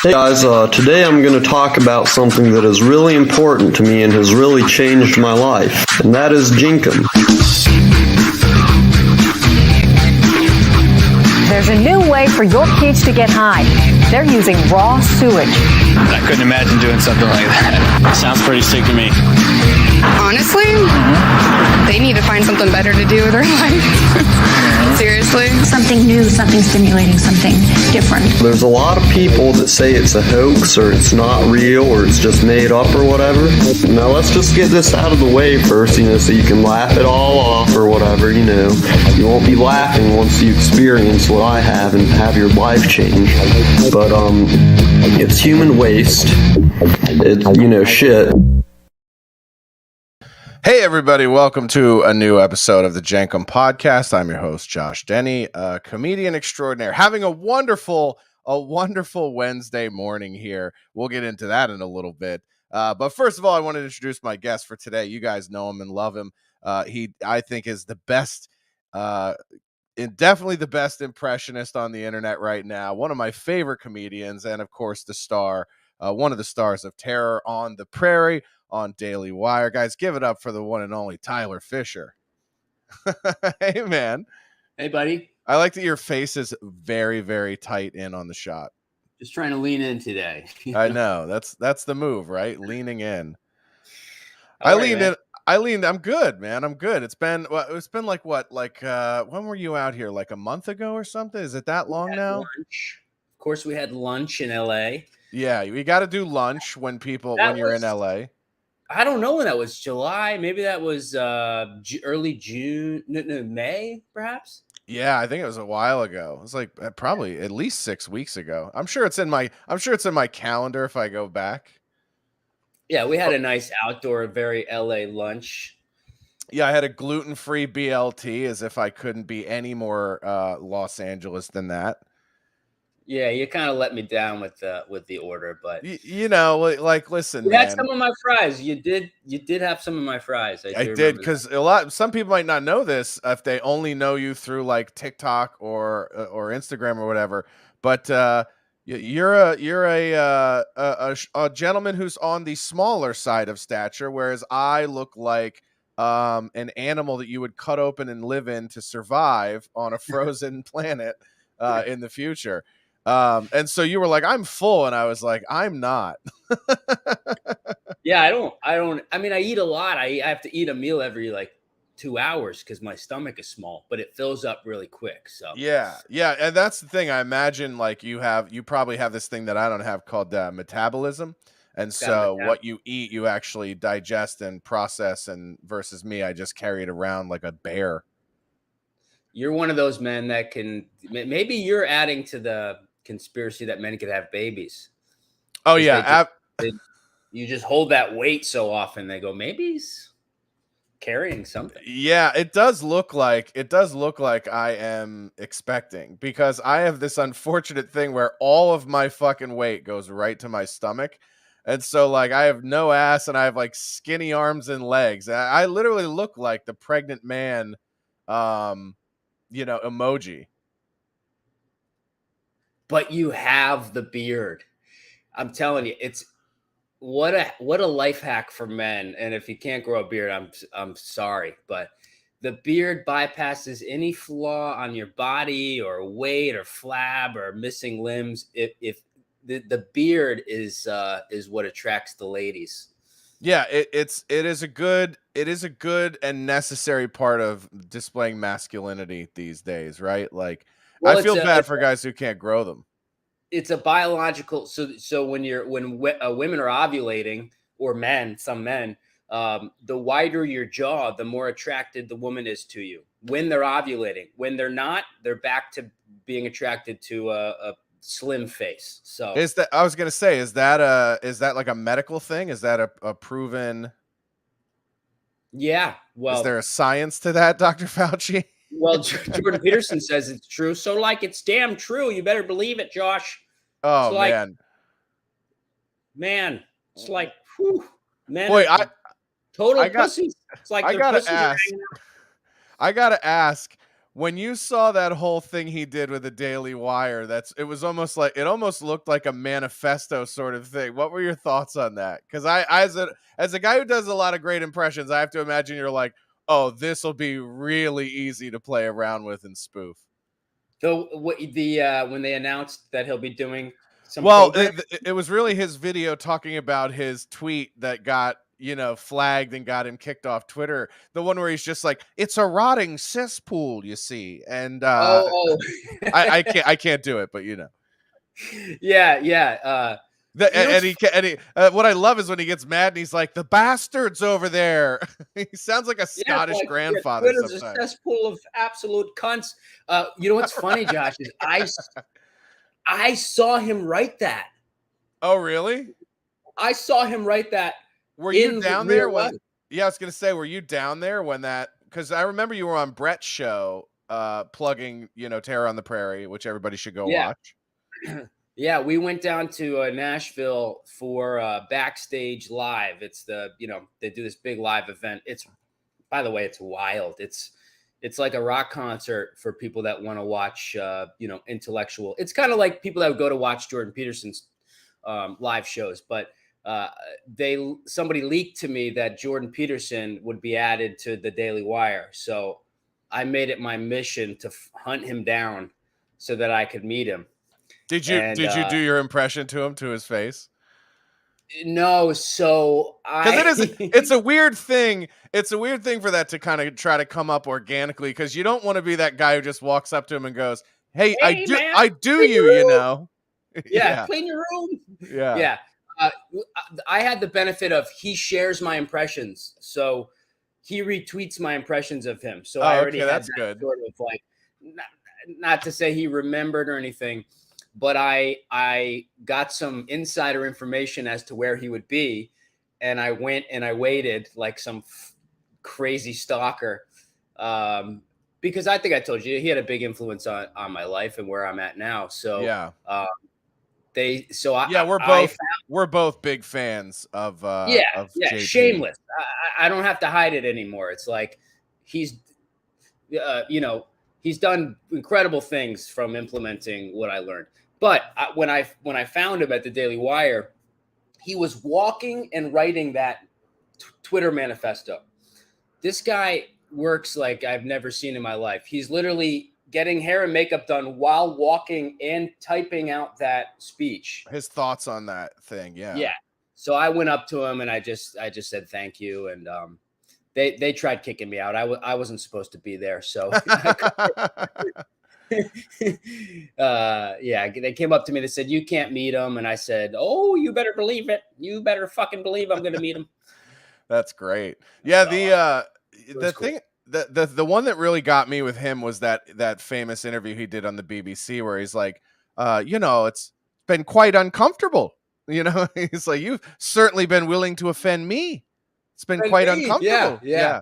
Hey guys, today I'm going to talk about something that is really important to me and has really changed my life, and that is Jenkum. There's a new way for your kids to get high. They're using raw sewage. I couldn't imagine doing something like that. Sounds pretty sick to me. Honestly, they need to find something better to do with their life. Seriously. Something new, something stimulating, something different. There's a lot of people that say it's a hoax or it's not real or it's just made up or whatever. Now let's just get this out of the way first, so you can laugh it all off or whatever, You won't be laughing once you experience what I have and have your life change. But, it's human waste. It's, shit. Hey everybody, welcome to a new episode of the Jenkum Poocast. I'm your host, Josh Denny, a comedian extraordinaire, having a wonderful Wednesday morning here. We'll get into that in a little bit. But first of all, I want to introduce my guest for today. You guys know him and love him. He, I think, is the best, definitely the best impressionist on the internet right now. One of my favorite comedians, and of course, the star, one of the stars of Terror on the Prairie on Daily Wire. Guys, give it up for the one and only Tyler Fischer. Hey, man. Hey, buddy. I like that your face is very, very tight in on the shot. Just trying to lean in today. I know. That's the move, right? Leaning in. All leaned man. in. I leaned. I'm good, man. I'm good. It's been like what? When were you out here? Like a month ago or something? Is it that long now? Lunch. Of course, we had lunch in LA. Yeah, we got to do lunch when you're in LA. I don't know when that was. July? Maybe that was early June. No, May, perhaps. Yeah, I think it was a while ago. It was like probably at least 6 weeks ago. I'm sure it's in my calendar if I go back. Yeah, we had a nice outdoor, very LA lunch. Yeah, I had a gluten-free BLT, as if I couldn't be any more Los Angeles than that. Yeah, you kind of let me down with the order, but listen, you had some of my fries. You did have some of my fries. I did, because some people might not know this if they only know you through like TikTok or Instagram or whatever. But you're a gentleman who's on the smaller side of stature, whereas I look like an animal that you would cut open and live in to survive on a frozen planet in the future. And so you were like, I'm full. And I was like, I'm not. Yeah, I mean, I eat a lot. I have to eat a meal every 2 hours because my stomach is small, but it fills up really quick. So yeah. And that's the thing. I imagine you probably have this thing that I don't have called metabolism. And so what you eat, you actually digest and process. And versus me, I just carry it around like a bear. You're one of those men that maybe you're adding to the conspiracy that men could have babies. Oh yeah. You just hold that weight so often. They go, maybe he's carrying something. Yeah, it does look like I am expecting, because I have this unfortunate thing where all of my fucking weight goes right to my stomach. And so I have no ass and I have skinny arms and legs. I literally look like the pregnant man emoji. But you have the beard. I'm telling you, it's what a life hack for men. And if you can't grow a beard, I'm sorry, but the beard bypasses any flaw on your body or weight or flab or missing limbs. If the beard is what attracts the ladies. Yeah, it is a good and necessary part of displaying masculinity these days, right? I feel bad for guys who can't grow them. It's a biological. So when women are ovulating, or some men, the wider your jaw, the more attracted the woman is to you. When they're ovulating, when they're not, they're back to being attracted to a slim face. So I was gonna say, is that like a medical thing? Is that a proven? Yeah. Well, is there a science to that, Dr. Fauci? Well, Jordan Peterson says it's true. So it's damn true. You better believe it, Josh. Oh, man. It's like, whew, man. Boy, pussies. It's like I gotta ask. when you saw that whole thing he did with the Daily Wire, it almost looked like a manifesto sort of thing. What were your thoughts on that? Because I as a guy who does a lot of great impressions, I have to imagine you're like, oh, this will be really easy to play around with and spoof. So when they announced that he'll be doing some Well, program? it was really his video talking about his tweet that got flagged and got him kicked off Twitter. The one where he's just like, "It's a rotting cesspool," you see, and Oh. I can't do it, but Yeah. What I love is when he gets mad and he's like, "The bastards over there." He sounds like a Scottish grandfather. Twitter's a cesspool of absolute cunts. You know what's funny, Josh, is I saw him write that. Oh, really? I saw him write that. Were you down there when? Yeah, I was gonna say, were you down there when that? Because I remember you were on Brett's show, plugging, Terror on the Prairie, which everybody should go watch. Yeah, we went down to Nashville for Backstage Live. It's they do this big live event. By the way, it's wild. It's like a rock concert for people that want to watch, intellectual. It's kind of like people that would go to watch Jordan Peterson's live shows, but somebody leaked to me that Jordan Peterson would be added to the Daily Wire. So I made it my mission to hunt him down so that I could meet him. Did you do your impression to him, to his face? No, so because it's a weird thing. It's a weird thing for that to kind of try to come up organically, because you don't want to be that guy who just walks up to him and goes, "Hey, I do you." Yeah, clean your room. Yeah. I had the benefit of he shares my impressions, so he retweets my impressions of him. So I already had that good. Sort of like, not to say he remembered or anything, but I got some insider information as to where he would be, and I went and I waited like some crazy stalker, because I think I told you he had a big influence on my life and where I'm at now. So yeah. We're both big fans of JP. Shameless. I don't have to hide it anymore. It's like he's done incredible things from implementing what I learned. But when I found him at the Daily Wire, he was walking and writing that Twitter manifesto. This guy works like I've never seen in my life. He's literally getting hair and makeup done while walking and typing out that speech. His thoughts on that thing, yeah. Yeah. So I went up to him and I just said thank you, and they tried kicking me out. I wasn't supposed to be there, so they came up to me. They said, "You can't meet him," and I said, "Oh, you better believe it. You better fucking believe I'm going to meet him." That's great. Yeah, the thing. Cool. The one that really got me with him was that famous interview he did on the BBC where he's like, it's been quite uncomfortable. He's like, "You've certainly been willing to offend me. It's been quite uncomfortable." Yeah.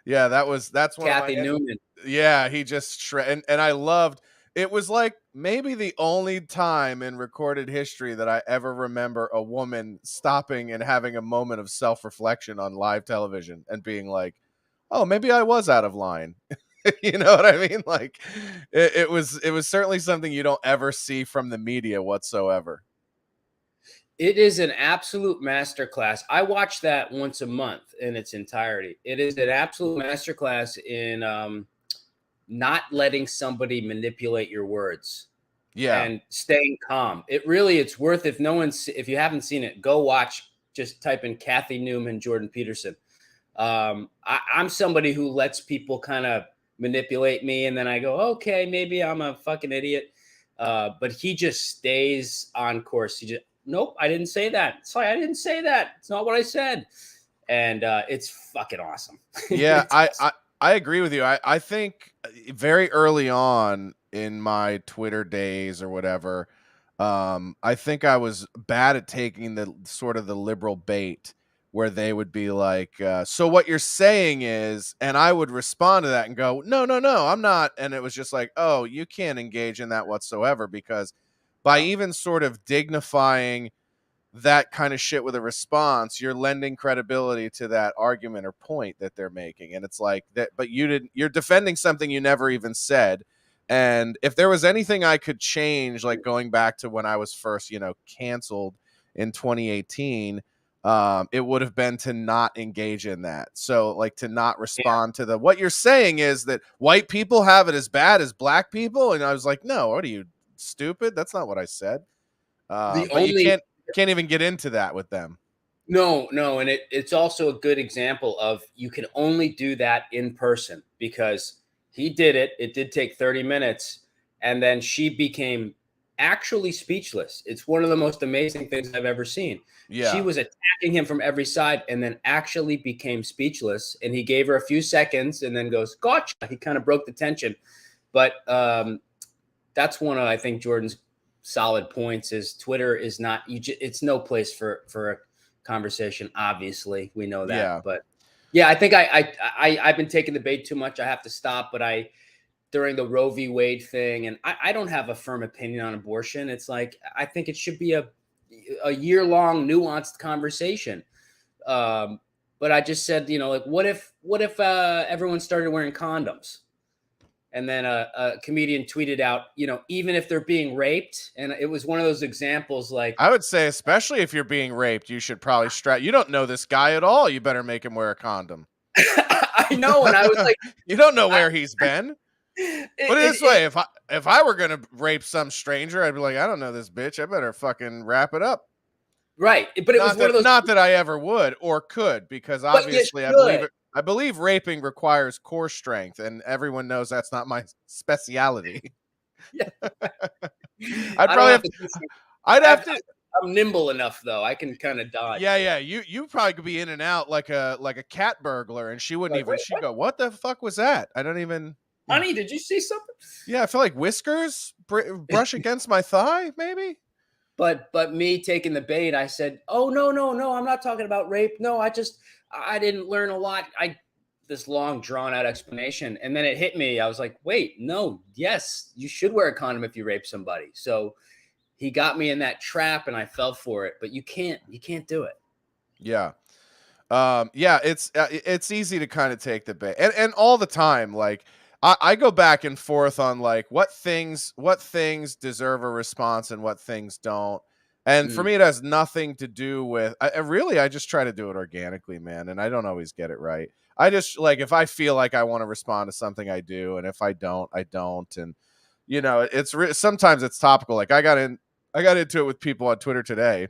That's one Kathy of my Newman. Yeah, he just and I loved. It was like maybe the only time in recorded history that I ever remember a woman stopping and having a moment of self-reflection on live television and being like, "Oh, maybe I was out of line." You know what I mean? Like it was certainly something you don't ever see from the media whatsoever. It is an absolute masterclass. I watch that once a month in its entirety. It is an absolute masterclass in not letting somebody manipulate your words. Yeah. And staying calm. It's worth, if you haven't seen it, go watch, just type in Kathy Newman, Jordan Peterson. I'm somebody who lets people kind of manipulate me, and then I go, okay, maybe I'm a fucking idiot. But he just stays on course. Nope, I didn't say that. Sorry, I didn't say that. It's not what I said. And it's fucking awesome. Yeah, I agree with you. I think very early on in my Twitter days or whatever, I think I was bad at taking the sort of the liberal bait where they would be like, so what you're saying is, and I would respond to that and go, no, I'm not. And it was just like, oh, you can't engage in that whatsoever, because by even sort of dignifying that kind of shit with a response, you're lending credibility to that argument or point that they're making. And it's like that, but you're defending something you never even said. And if there was anything I could change, like going back to when I was first, canceled in 2018, it would have been to not engage in that. So like to not respond to what you're saying is that white people have it as bad as black people. And I was like, no, what are you, stupid? That's not what I said. But you can't even get into that with them. No. And it's also a good example of you can only do that in person, because he did it. It did take 30 minutes. And then she became actually speechless. It's one of the most amazing things I've ever seen. Yeah. She was attacking him from every side and then actually became speechless. And he gave her a few seconds and then goes, gotcha. He kind of broke the tension. But that's one of, I think, Jordan's solid points is Twitter is not, it's no place for a conversation. Obviously, we know that. Yeah. But yeah, I think I've been taking the bait too much. I have to stop. But during the Roe v. Wade thing, and I don't have a firm opinion on abortion. It's like, I think it should be a year-long nuanced conversation. But I just said, like, what if everyone started wearing condoms? And then a comedian tweeted out, even if they're being raped. And it was one of those examples like, I would say, especially if you're being raped, you should probably you don't know this guy at all. You better make him wear a condom. I know. And I was like, you don't know where he's been. Put it this way, if I were going to rape some stranger, I'd be like, I don't know this bitch. I better fucking wrap it up. Right. But it was one of those. Not that I ever would or could, because obviously I believe raping requires core strength, and everyone knows that's not my speciality. Yeah. I'd have to. I'm nimble enough though. I can kind of dodge. Yeah. You probably could be in and out like a cat burglar, and she wouldn't even. She'd go, "What the fuck was that? I don't even." Honey, did you see something? Yeah, I feel like whiskers brush against my thigh, maybe. But me taking the bait, I said, "Oh no, I'm not talking about rape. No, I didn't learn a lot. This long drawn out explanation." And then it hit me. I was like, wait, no, yes, you should wear a condom if you rape somebody. So he got me in that trap and I fell for it, but you can't do it. Yeah. It's easy to kind of take the bait and all the time. Like I go back and forth on like what things deserve a response and what things don't. And for me, it has nothing to do with, I just try to do it organically, man. And I don't always get it right. I just like, if I feel like I want to respond to something, I do. And if I don't, I don't. And sometimes it's topical. Like I got into it with people on Twitter today,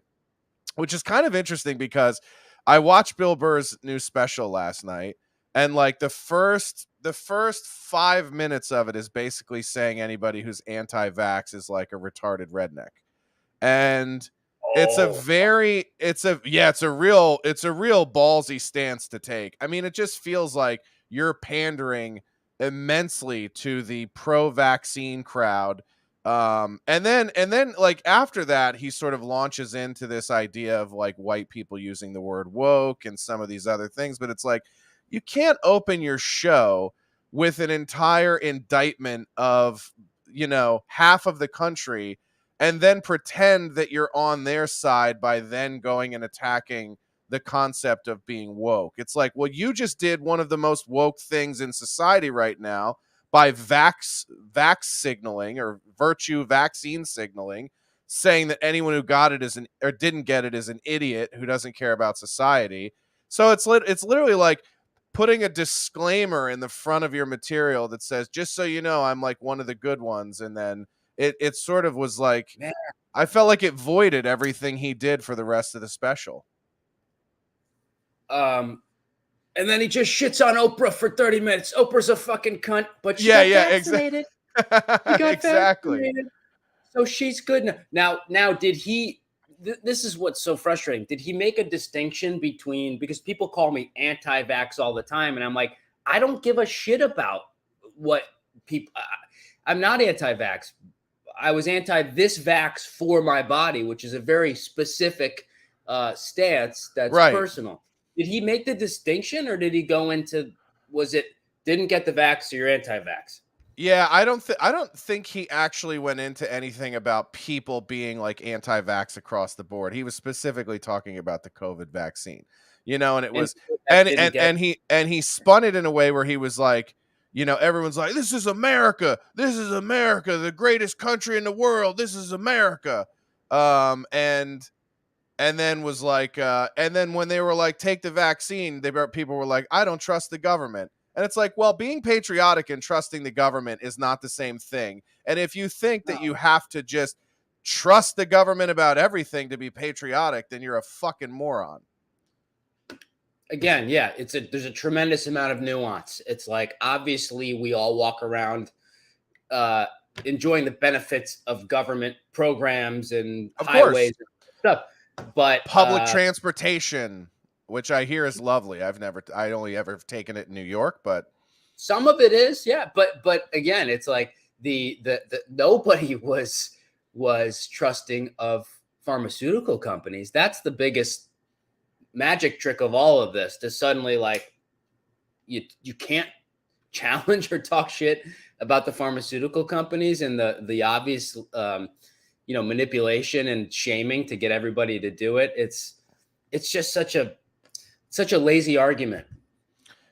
which is kind of interesting because I watched Bill Burr's new special last night. And like the first 5 minutes of it is basically saying anybody who's anti-vax is like a retarded redneck. And it's a real ballsy stance to take. I mean, it just feels like you're pandering immensely to the pro-vaccine crowd. And then like after that, he sort of launches into this idea of like white people using the word woke and some of these other things. But it's like, you can't open your show with an entire indictment of, half of the country and then pretend that you're on their side by then going and attacking the concept of being woke. It's like, well, you just did one of the most woke things in society right now by vax signaling or virtue vaccine signaling, saying that anyone who got it or didn't get it is an idiot who doesn't care about society. So it's literally like putting a disclaimer in the front of your material that says, just so you know, I'm like one of the good ones. And then it sort of was like, man, I felt like it voided everything he did for the rest of the special. And then he just shits on Oprah for 30 minutes. Oprah's a fucking cunt, but she got vaccinated. Exactly. Vaccinated, so she's good now. Now, did he? This is what's so frustrating. Did he make a distinction between, because people call me anti-vax all the time, and I'm like, I don't give a shit about what people. I'm not anti-vax. I was anti this vax for my body, which is a very specific stance that's personal. Did he make the distinction, or did he go into, was it didn't get the vax, so you're anti-vax? Yeah, I don't think he actually went into anything about people being like anti-vax across the board. He was specifically talking about the COVID vaccine, and it And was that didn't get and he spun it in a way where he was like, everyone's like, this is America, the greatest country in the world, this is America, and then was like, and then when they were like, take the vaccine, people were like, I don't trust the government. And it's like, well, being patriotic and trusting the government is not the same thing. And if you think that you have to just trust the government about everything to be patriotic, then you're a fucking moron. Again, yeah, there's a tremendous amount of nuance. It's like, obviously we all walk around enjoying the benefits of government programs and Of highways and stuff. But public transportation, which I hear is lovely. I only ever taken it in New York, but some of it is, yeah. But again, it's like the nobody was trusting of pharmaceutical companies. That's the biggest magic trick of all of this, to suddenly, like, you can't challenge or talk shit about the pharmaceutical companies and the obvious manipulation and shaming to get everybody to do it. It's just such a lazy argument.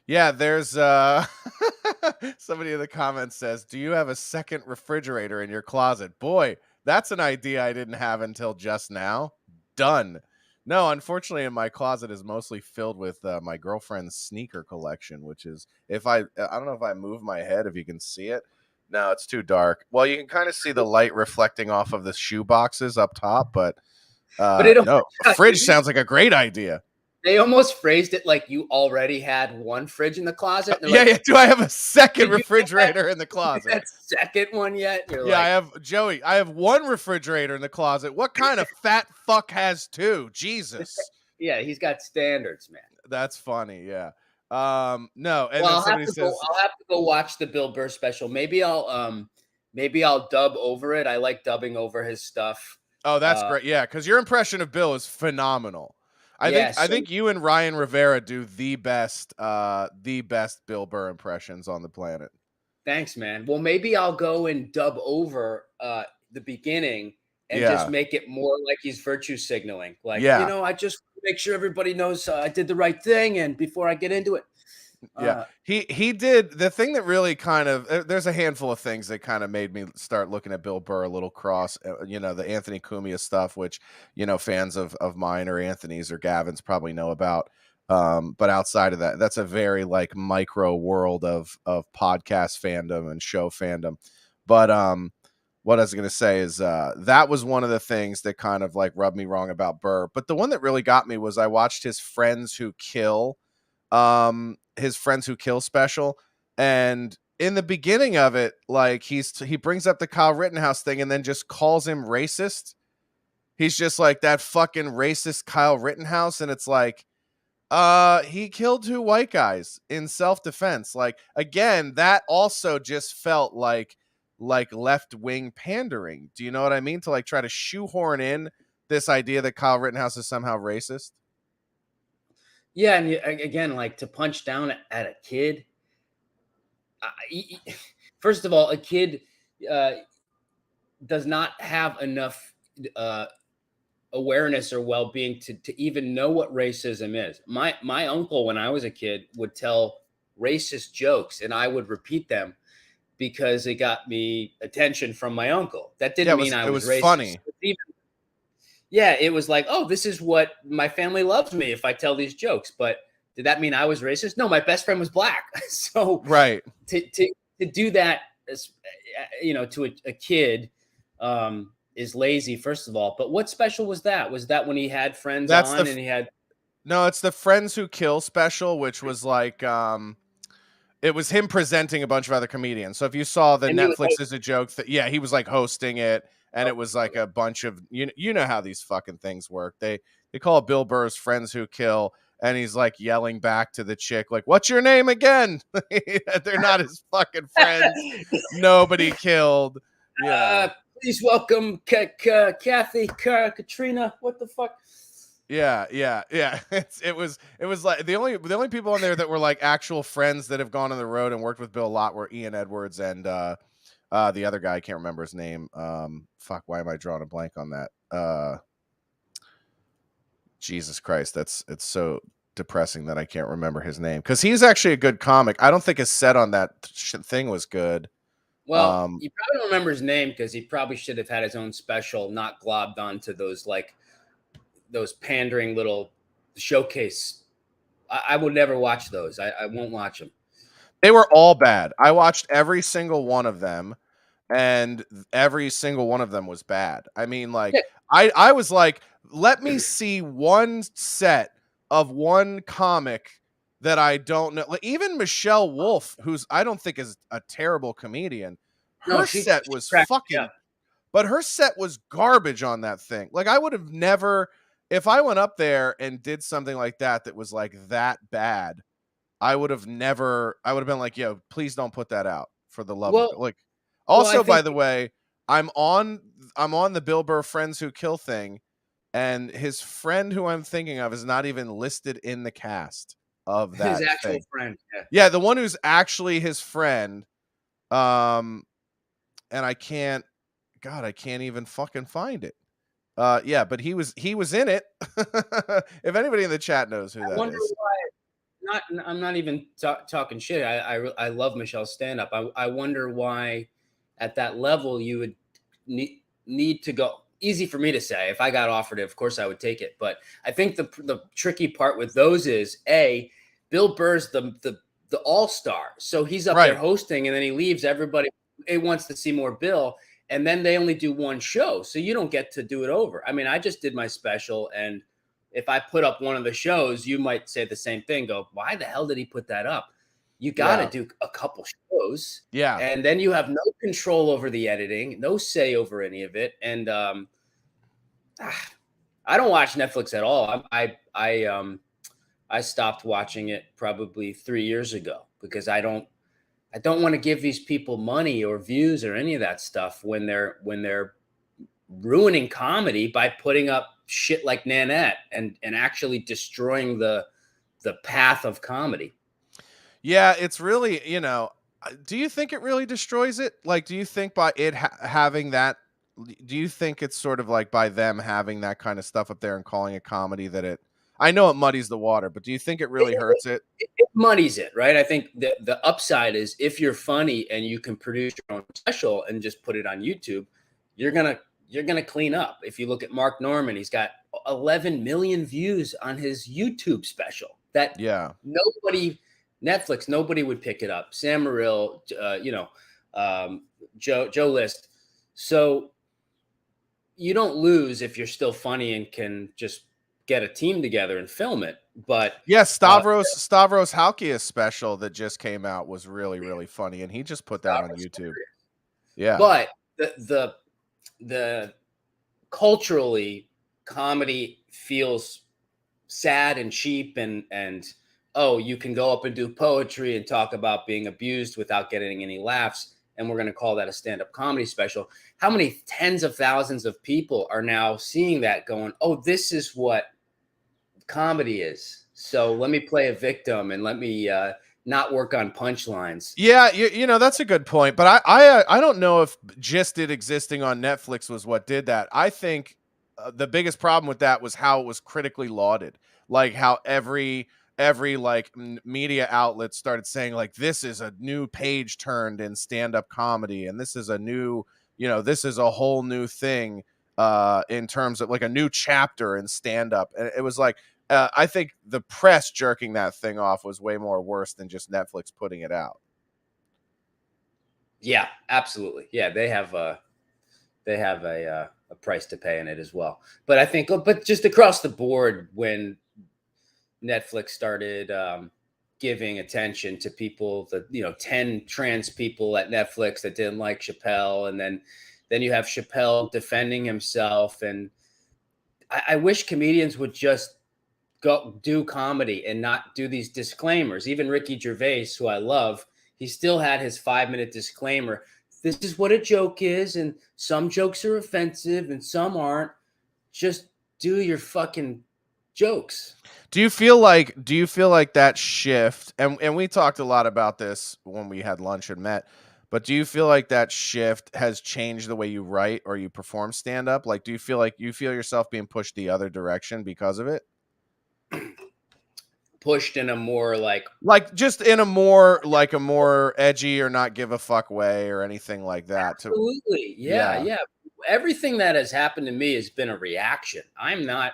Yeah, there's somebody in the comments says, do you have a second refrigerator in your closet? Boy, that's an idea I didn't have until just now. Done. No, unfortunately, my closet is mostly filled with my girlfriend's sneaker collection, which is, I don't know if I move my head, if you can see it. No, it's too dark. Well, you can kind of see the light reflecting off of the shoe boxes up top, but no, a fridge sounds like a great idea. They almost phrased it like you already had one fridge in the closet. Yeah, like, do I have a second refrigerator in the closet? That second one yet? I have one refrigerator in the closet. What kind of fat fuck has two? Jesus. Yeah, he's got standards, man. That's funny. Yeah. No. And I'll have to go watch the Bill Burr special. Maybe I'll dub over it. I like dubbing over his stuff. Oh, that's great. Yeah, because your impression of Bill is phenomenal. I think you and Ryan Rivera do the best Bill Burr impressions on the planet. Thanks, man. Well, maybe I'll go and dub over the beginning and just make it more like he's virtue signaling. Like, I just make sure everybody knows I did the right thing, and before I get into it. Yeah, he did the thing that really kind of, there's a handful of things that kind of made me start looking at Bill Burr a little cross, the Anthony Cumia stuff, which, fans of mine or Anthony's or Gavin's probably know about. But outside of that, that's a very like micro world of podcast fandom and show fandom. But what I was going to say is that was one of the things that kind of like rubbed me wrong about Burr. But the one that really got me was I watched his Friends Who Kill special, and in the beginning of it, like he brings up the Kyle Rittenhouse thing and then just calls him racist. He's just like, that fucking racist Kyle Rittenhouse, and it's like, he killed two white guys in self-defense. Like, again, that also just felt like left-wing pandering. Do you know what I mean? To like try to shoehorn in this idea that Kyle Rittenhouse is somehow racist. Yeah, and again, like, to punch down at a kid. First of all, a kid does not have enough awareness or well-being to even know what racism is. My uncle, when I was a kid, would tell racist jokes, and I would repeat them because it got me attention from my uncle. That didn't mean I was racist. Funny. Yeah, it was like, oh, this is what my family loves me if I tell these jokes. But did that mean I was racist? No, my best friend was black. So right, to do that, to a kid is lazy, first of all. But what special was that? Was that when he had friends and he had? No, it's the Friends Who Kill special, which was like it was him presenting a bunch of other comedians. So if you saw the Netflix is a joke, he was like hosting it. And it was like a bunch of, you know how these fucking things work. They call it Bill Burr's Friends Who Kill, and he's like yelling back to the chick, like, what's your name again? They're not his fucking friends. Nobody killed. Yeah. Please welcome Kathy, Katrina. What the fuck? Yeah. It was like the only people on there that were like actual friends that have gone on the road and worked with Bill a lot were Ian Edwards and the other guy, I can't remember his name. Fuck, why am I drawing a blank on that? Jesus Christ, it's so depressing that I can't remember his name because he's actually a good comic. I don't think his set on that thing was good. Well, you probably don't remember his name because he probably should have had his own special, not globbed onto those pandering little showcase. I would never watch those. I won't watch them. They were all bad. I watched every single one of them, and every single one of them was bad. I mean, like, Yeah. I was like, let me see one set of one comic that I don't know. Like, even Michelle Wolf, who's I don't think is a terrible comedian, her set was fucking, but her set was garbage on that thing. Like, I would have never, if I went up there and did something like that was like that bad, I would have been like, yo, please don't put that out for the love of it. Like, also, by the way, I'm on the Bill Burr Friends Who Kill thing, and his friend who I'm thinking of is not even listed in the cast of that His actual thing. friend. Yeah, the one who's actually his friend. And I can't even fucking find it. Yeah, but he was in it. If anybody in the chat knows who that is. I'm not even talking shit. I love Michelle's stand up. I wonder why at that level you would need to go. Easy for me to say. If I got offered it, of course I would take it. But I think the tricky part with those is Bill Burr's the all-star. So he's up there hosting and then he leaves. Everybody wants to see more Bill. And then they only do one show. So you don't get to do it over. I mean, I just did my special, and if I put up one of the shows, you might say the same thing. Go, why the hell did he put that up? You got to do a couple shows. Yeah. And then you have no control over the editing, no say over any of it. And I don't watch Netflix at all. I stopped watching it probably 3 years ago because I don't want to give these people money or views or any of that stuff when they're ruining comedy by putting up shit like Nanette and actually destroying the path of comedy. Yeah, it's really, do you think it really destroys it? Like, do you think by it having that, do you think it's sort of like by them having that kind of stuff up there and calling it comedy that I know it muddies the water, but do you think it really hurts it? It muddies it, right? I think the upside is if you're funny and you can produce your own special and just put it on YouTube, you're gonna clean up. If you look at Mark Norman, he's got 11 million views on his YouTube special. That nobody would pick it up. Sam Morril, Joe List. So you don't lose if you're still funny and can just get a team together and film it. But yeah, Stavros Halkias special that just came out was really, really funny, and he just put that on YouTube. Yeah, but the culturally, comedy feels sad and cheap, and you can go up and do poetry and talk about being abused without getting any laughs, and we're going to call that a stand-up comedy special. How many tens of thousands of people are now seeing that going, oh, this is what comedy is, so let me play a victim and let me not work on punchlines. Yeah, that's a good point, but I don't know if just it existing on Netflix was what did that. I think the biggest problem with that was how it was critically lauded, like how every like media outlet started saying like this is a new page turned in stand-up comedy, and this is a new, this is a whole new thing in terms of like a new chapter in stand-up, and it was like. I think the press jerking that thing off was way more worse than just Netflix putting it out. Yeah, absolutely. Yeah, they have a price to pay in it as well. But I think, but just across the board, when Netflix started giving attention to people, 10 trans people at Netflix that didn't like Chappelle, and then you have Chappelle defending himself, and I wish comedians would just go do comedy and not do these disclaimers. Even Ricky Gervais, who I love, he still had his 5-minute disclaimer. This is what a joke is, and some jokes are offensive and some aren't. Just do your fucking jokes. Do you feel like that shift, and we talked a lot about this when we had lunch and met, but do you feel like that shift has changed the way you write or you perform stand up? Like, do you feel like you feel yourself being pushed the other direction because of it? Pushed in a more like just in a more edgy or not give a fuck way or anything like that. Absolutely. Yeah. Everything that has happened to me has been a reaction. I'm not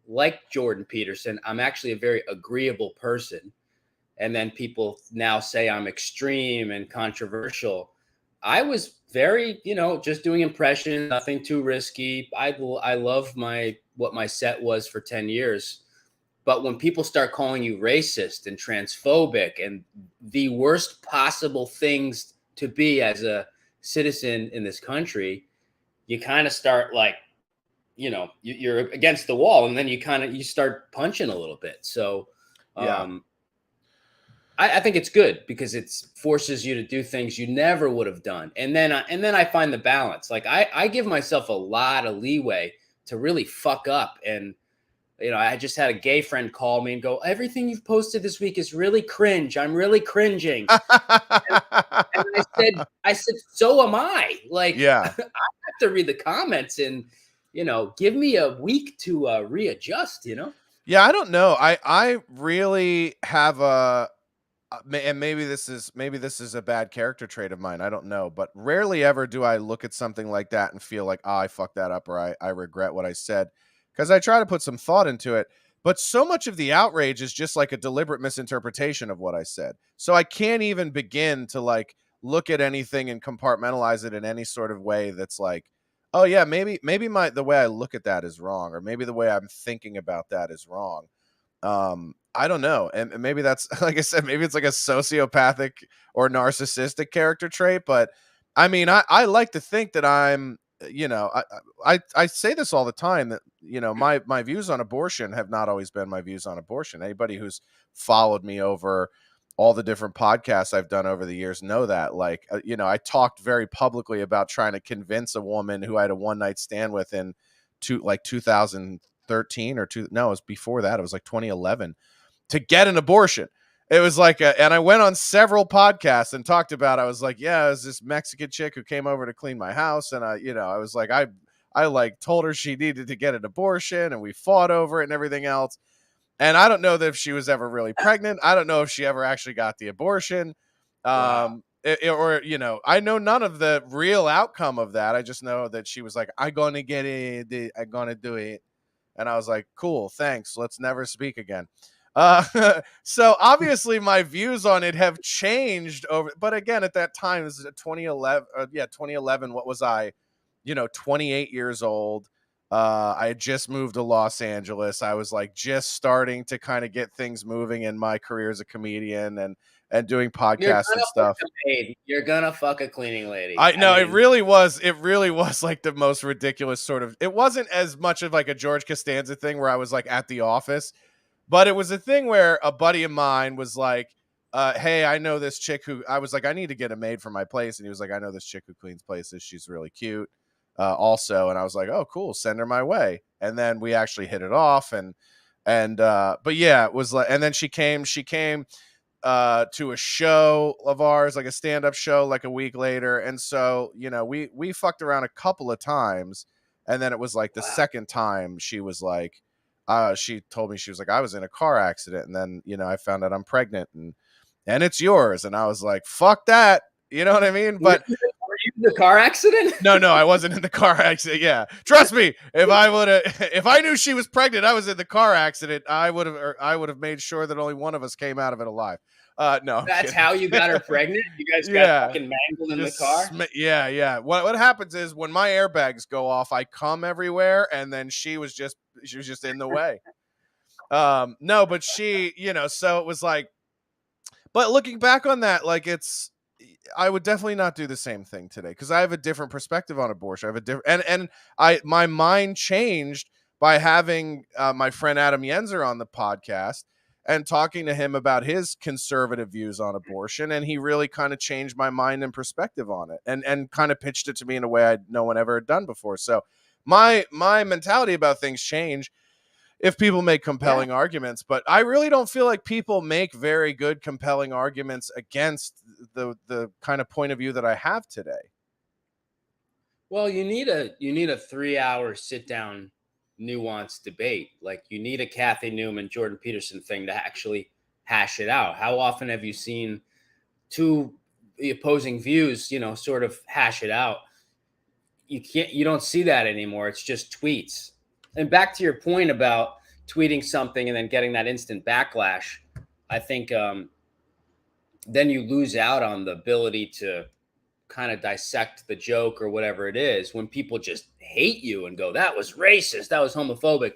like Jordan Peterson. I'm actually a very agreeable person. And then people now say I'm extreme and controversial. I was very, just doing impressions, nothing too risky. I love what my set was for 10 years. But when people start calling you racist and transphobic and the worst possible things to be as a citizen in this country, you kind of start like, you're against the wall, and then you start punching a little bit. So I think it's good because it forces you to do things you never would have done. And then I find the balance. Like I give myself a lot of leeway to really fuck up. And I just had a gay friend call me and go, everything you've posted this week is really cringe. I'm really cringing. and I said, so am I. Like, I have to read the comments and, give me a week to readjust, Yeah, I don't know. I really have and maybe this is a bad character trait of mine. I don't know, but rarely ever do I look at something like that and feel like, I fucked that up or I regret what I said. Because I try to put some thought into it, but so much of the outrage is just like a deliberate misinterpretation of what I said. So I can't even begin to like look at anything and compartmentalize it in any sort of way that's like, oh yeah, maybe the way I look at that is wrong, or maybe the way I'm thinking about that is wrong. I don't know, and maybe that's like I said, maybe it's like a sociopathic or narcissistic character trait. But I mean, I like to think that I'm. I say this all the time that, my views on abortion have not always been my views on abortion. Anybody who's followed me over all the different podcasts I've done over the years know that. Like, I talked very publicly about trying to convince a woman who I had a one night stand with in 2013 or it was before that. It was like 2011 to get an abortion. It was like, and I went on several podcasts and talked about, I was like, yeah, it was this Mexican chick who came over to clean my house. And I was like, I like told her she needed to get an abortion and we fought over it and everything else. And I don't know that if she was ever really pregnant. I don't know if she ever actually got the abortion. Wow. I know none of the real outcome of that. I just know that she was like, I'm going to get it. I'm going to do it. And I was like, cool, thanks. Let's never speak again. So obviously my views on it have changed but again, at that time, this is 2011. What was I, 28 years old. I had just moved to Los Angeles. I was like just starting to kind of get things moving in my career as a comedian and doing podcasts and stuff. You're gonna fuck a cleaning lady. I know. It really was like the most ridiculous sort of, it wasn't as much of like a George Costanza thing where I was like at the office. But it was a thing where a buddy of mine was like, hey, I know this chick who, I was like, I need to get a maid for my place. And he was like, I know this chick who cleans places. She's really cute also. And I was like, oh, cool. Send her my way. And then we actually hit it off. But yeah, it was like, and then she came to a show of ours, like a stand-up show, like a week later. And so, we fucked around a couple of times. And then it was like the second time she was like, she told me, she was like, I was in a car accident. And then, I found out I'm pregnant and it's yours. And I was like, fuck that. You know what I mean? But were you in the car accident? No, I wasn't in the car accident. Yeah. Trust me. If I knew she was pregnant, I was in the car accident, I would have made sure that only one of us came out of it alive. No. That's how you got her pregnant? You guys got fucking mangled in the car? Yeah. What happens is when my airbags go off, I come everywhere, and then she was just in the way. No, but she, so it was like, but looking back on that, like I would definitely not do the same thing today because I have a different perspective on abortion. I have a different, my mind changed by having my friend Adam Yenzer on the podcast and talking to him about his conservative views on abortion. And he really kind of changed my mind and perspective on it and kind of pitched it to me in a way no one ever had done before. So my mentality about things change. if people make compelling arguments, but I really don't feel like people make very good compelling arguments against the kind of point of view that I have today. Well, you need a 3-hour sit down nuanced debate. Like you need a Kathy Newman, Jordan Peterson thing to actually hash it out. How often have you seen two opposing views, sort of hash it out? You don't see that anymore. It's just tweets. And back to your point about tweeting something and then getting that instant backlash, I think then you lose out on the ability to kind of dissect the joke or whatever it is. When people just hate you and go, that was racist, that was homophobic,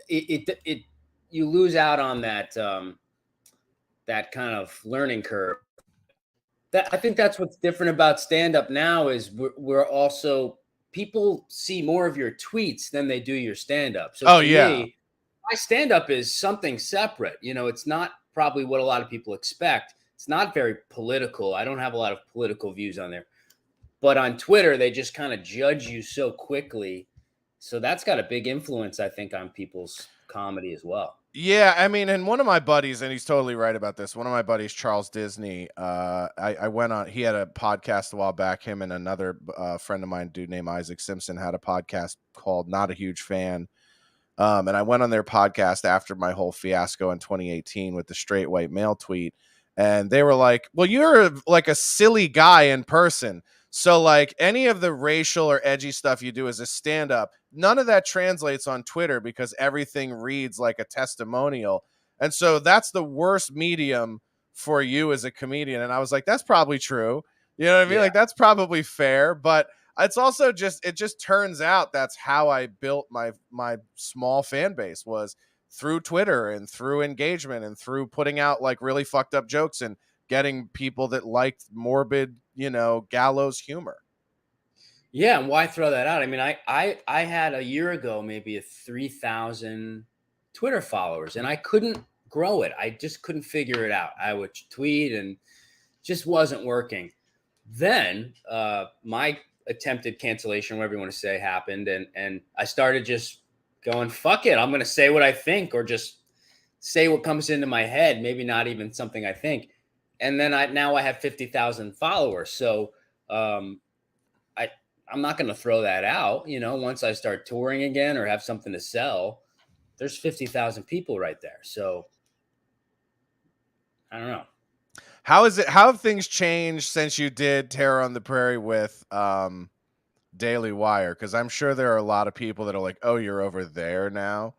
you lose out on that that kind of learning curve. I think that's what's different about stand-up now is we're also, people see more of your tweets than they do your stand-up. So me, my stand-up is something separate. It's not probably what a lot of people expect. It's not very political. I don't have a lot of political views on there. But on Twitter, they just kind of judge you so quickly. So that's got a big influence, I think, on people's comedy as well. Yeah, I mean, and one of my buddies, and he's totally right about this. One of my buddies, Charles Disney, I went on. He had a podcast a while back. Him and another friend of mine, dude named Isaac Simpson, had a podcast called "Not a Huge Fan." And I went on their podcast after my whole fiasco in 2018 with the straight white male tweet, and they were like, "Well, you're like a silly guy in person." So like any of the racial or edgy stuff you do as a stand-up, none of that translates on Twitter because everything reads like a testimonial. And so that's the worst medium for you as a comedian. And I was like, that's probably true. You know what I mean? Yeah. Like that's probably fair, but it's also it just turns out that's how I built my small fan base, was through Twitter and through engagement and through putting out like really fucked up jokes and getting people that liked morbid, gallows humor. Yeah, and why throw that out? I mean, I had a year ago maybe 3,000 Twitter followers, and I couldn't grow it. I just couldn't figure it out. I would tweet and just wasn't working. Then my attempted cancellation, whatever you want to say, happened, and I started just going, fuck it, I'm going to say what I think, or just say what comes into my head, maybe not even something I think. And then now I have 50,000 followers. So I'm not going to throw that out. Once I start touring again or have something to sell, there's 50,000 people right there. So I don't know. How have things changed since you did Terror on the Prairie with Daily Wire? Because I'm sure there are a lot of people that are like, oh, you're over there now.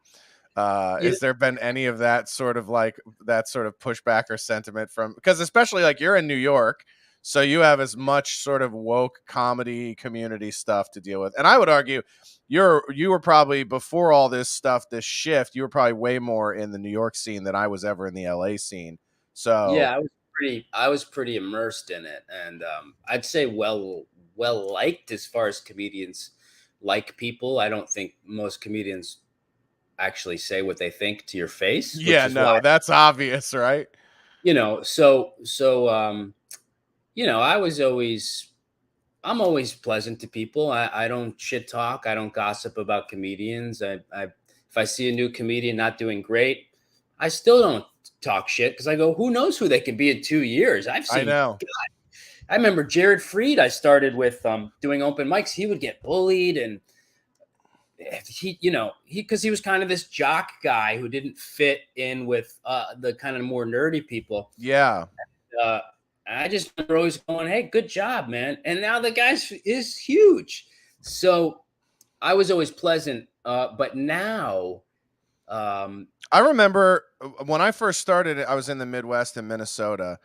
Has there been any of that sort of pushback or sentiment from, because especially like you're in New York, so you have as much sort of woke comedy community stuff to deal with. And I would argue you were probably, before all this stuff, this shift, you were probably way more in the New York scene than I was ever in the LA scene. So yeah, I was pretty immersed in it, and I'd say well liked as far as comedians like people. I don't think most comedians actually say what they think to your face. Yeah, no, that's obvious, right? I'm always pleasant to people. I don't shit talk. I don't gossip about comedians. If I see a new comedian not doing great, I still don't talk shit, because I go, who knows who they can be in 2 years? I know. God, I remember Jared Freed. I started with doing open mics. He would get bullied, and because he was kind of this jock guy who didn't fit in with the kind of more nerdy people. Yeah. I just remember always going, hey, good job, man. And now the guy is huge. So I was always pleasant. But now, I remember when I first started, I was in the Midwest in Minnesota,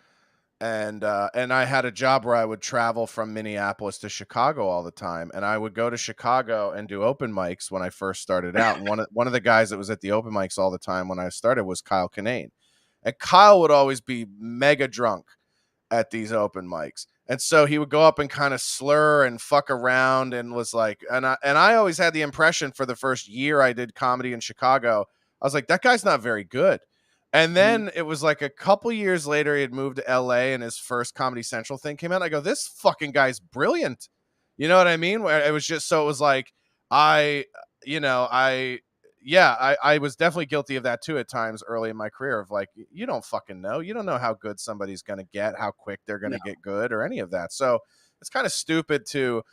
and I had a job where I would travel from Minneapolis to Chicago all the time, and I would go to Chicago and do open mics when I first started out. And one of the guys that was at the open mics all the time when I started was Kyle Kinane, and Kyle would always be mega drunk at these open mics, and so he would go up and kind of slur and fuck around, and was like, and I always had the impression for the first year I did comedy in Chicago, I was like, that guy's not very good. And then it was like a couple years later, he had moved to LA and his first Comedy Central thing came out. I go, this fucking guy's brilliant. You know what I mean? Where it was just, so it was like, yeah, I was definitely guilty of that too at times early in my career of like, you don't fucking know. You don't know how good somebody's going to get, how quick they're going to get good or any of that. So it's kind of stupid to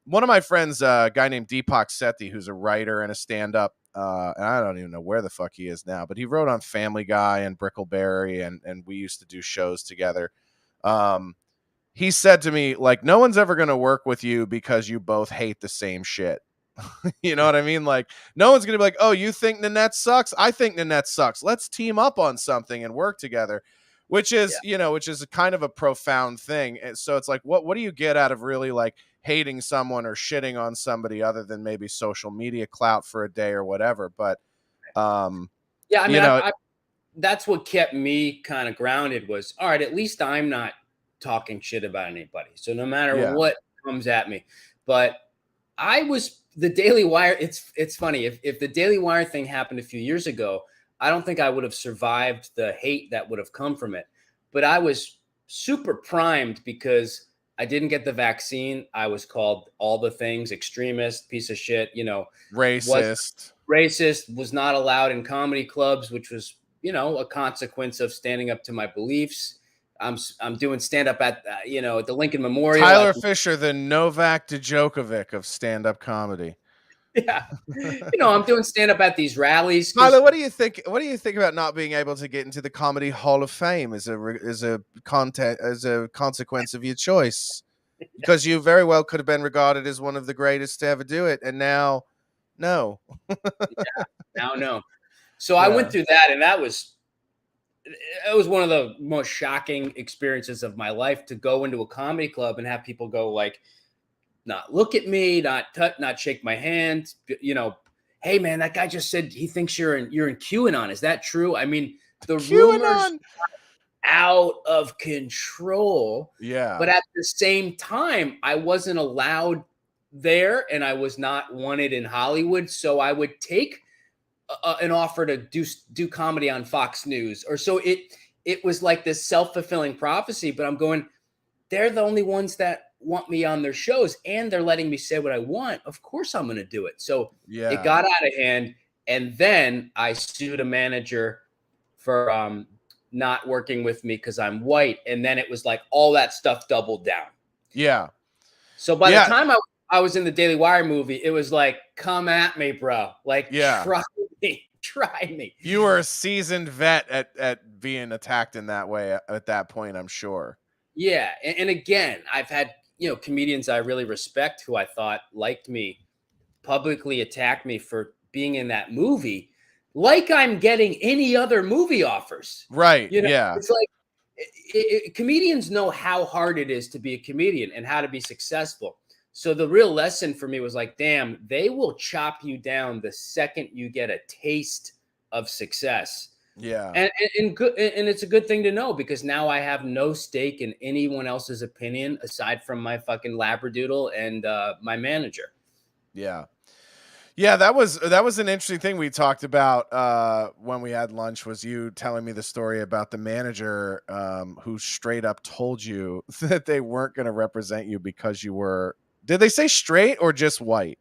one of my friends, a guy named Deepak Sethi, who's a writer and a stand-up, and I don't even know where the fuck he is now, but he wrote on Family Guy and Brickleberry, and we used to do shows together. He said to me, like, no one's ever going to work with you because you both hate the same shit. You know what I mean? Like, no one's going to be like, oh, you think Nanette sucks? I think Nanette sucks. Let's team up on something and work together, which is, which is a kind of a profound thing. And so it's like, what do you get out of really like hating someone or shitting on somebody other than maybe social media clout for a day or whatever? But, yeah, I mean, that's what kept me kind of grounded was, all right, at least I'm not talking shit about anybody. So no matter what comes at me, but I was the Daily Wire. It's funny. If the Daily Wire thing happened a few years ago, I don't think I would have survived the hate that would have come from it. But I was super primed because I didn't get the vaccine. I was called all the things, extremist, piece of shit, racist, was not allowed in comedy clubs, which was, a consequence of standing up to my beliefs. I'm doing stand up at at the Lincoln Memorial. Tyler Fischer, the Novak Djokovic of stand up comedy. Yeah, I'm doing stand up at these rallies. Tyler, what do you think? What do you think about not being able to get into the Comedy Hall of Fame as a consequence of your choice? Because you very well could have been regarded as one of the greatest to ever do it, and now, no. Now no. So I went through that, and it was one of the most shocking experiences of my life to go into a comedy club and have people go like, not look at me, not shake my hand. Hey man, that guy just said he thinks you're in QAnon. Is that true? I mean, the rumors are out of control. Yeah. But at the same time, I wasn't allowed there, and I was not wanted in Hollywood. So I would take an offer to do comedy on Fox News, or so it was like this self-fulfilling prophecy. But I'm going, they're the only ones that want me on their shows, and they're letting me say what I want. Of course I'm going to do it. So it got out of hand, and then I sued a manager for not working with me because I'm white, and then it was like all that stuff doubled down. Yeah. So by the time I was in the Daily Wire movie, it was like, come at me, bro. Like, try me. You were a seasoned vet at being attacked in that way at that point, I'm sure. Yeah. And again, I've had, comedians I really respect who I thought liked me publicly attack me for being in that movie, like I'm getting any other movie offers. Right. Yeah. It's like comedians know how hard it is to be a comedian and how to be successful. So the real lesson for me was like, damn, they will chop you down the second you get a taste of success. Yeah. And it's a good thing to know, because now I have no stake in anyone else's opinion aside from my fucking labradoodle and my manager. Yeah. Yeah, that was an interesting thing we talked about when we had lunch, was you telling me the story about the manager who straight up told you that they weren't going to represent you because you were, did they say straight or just white?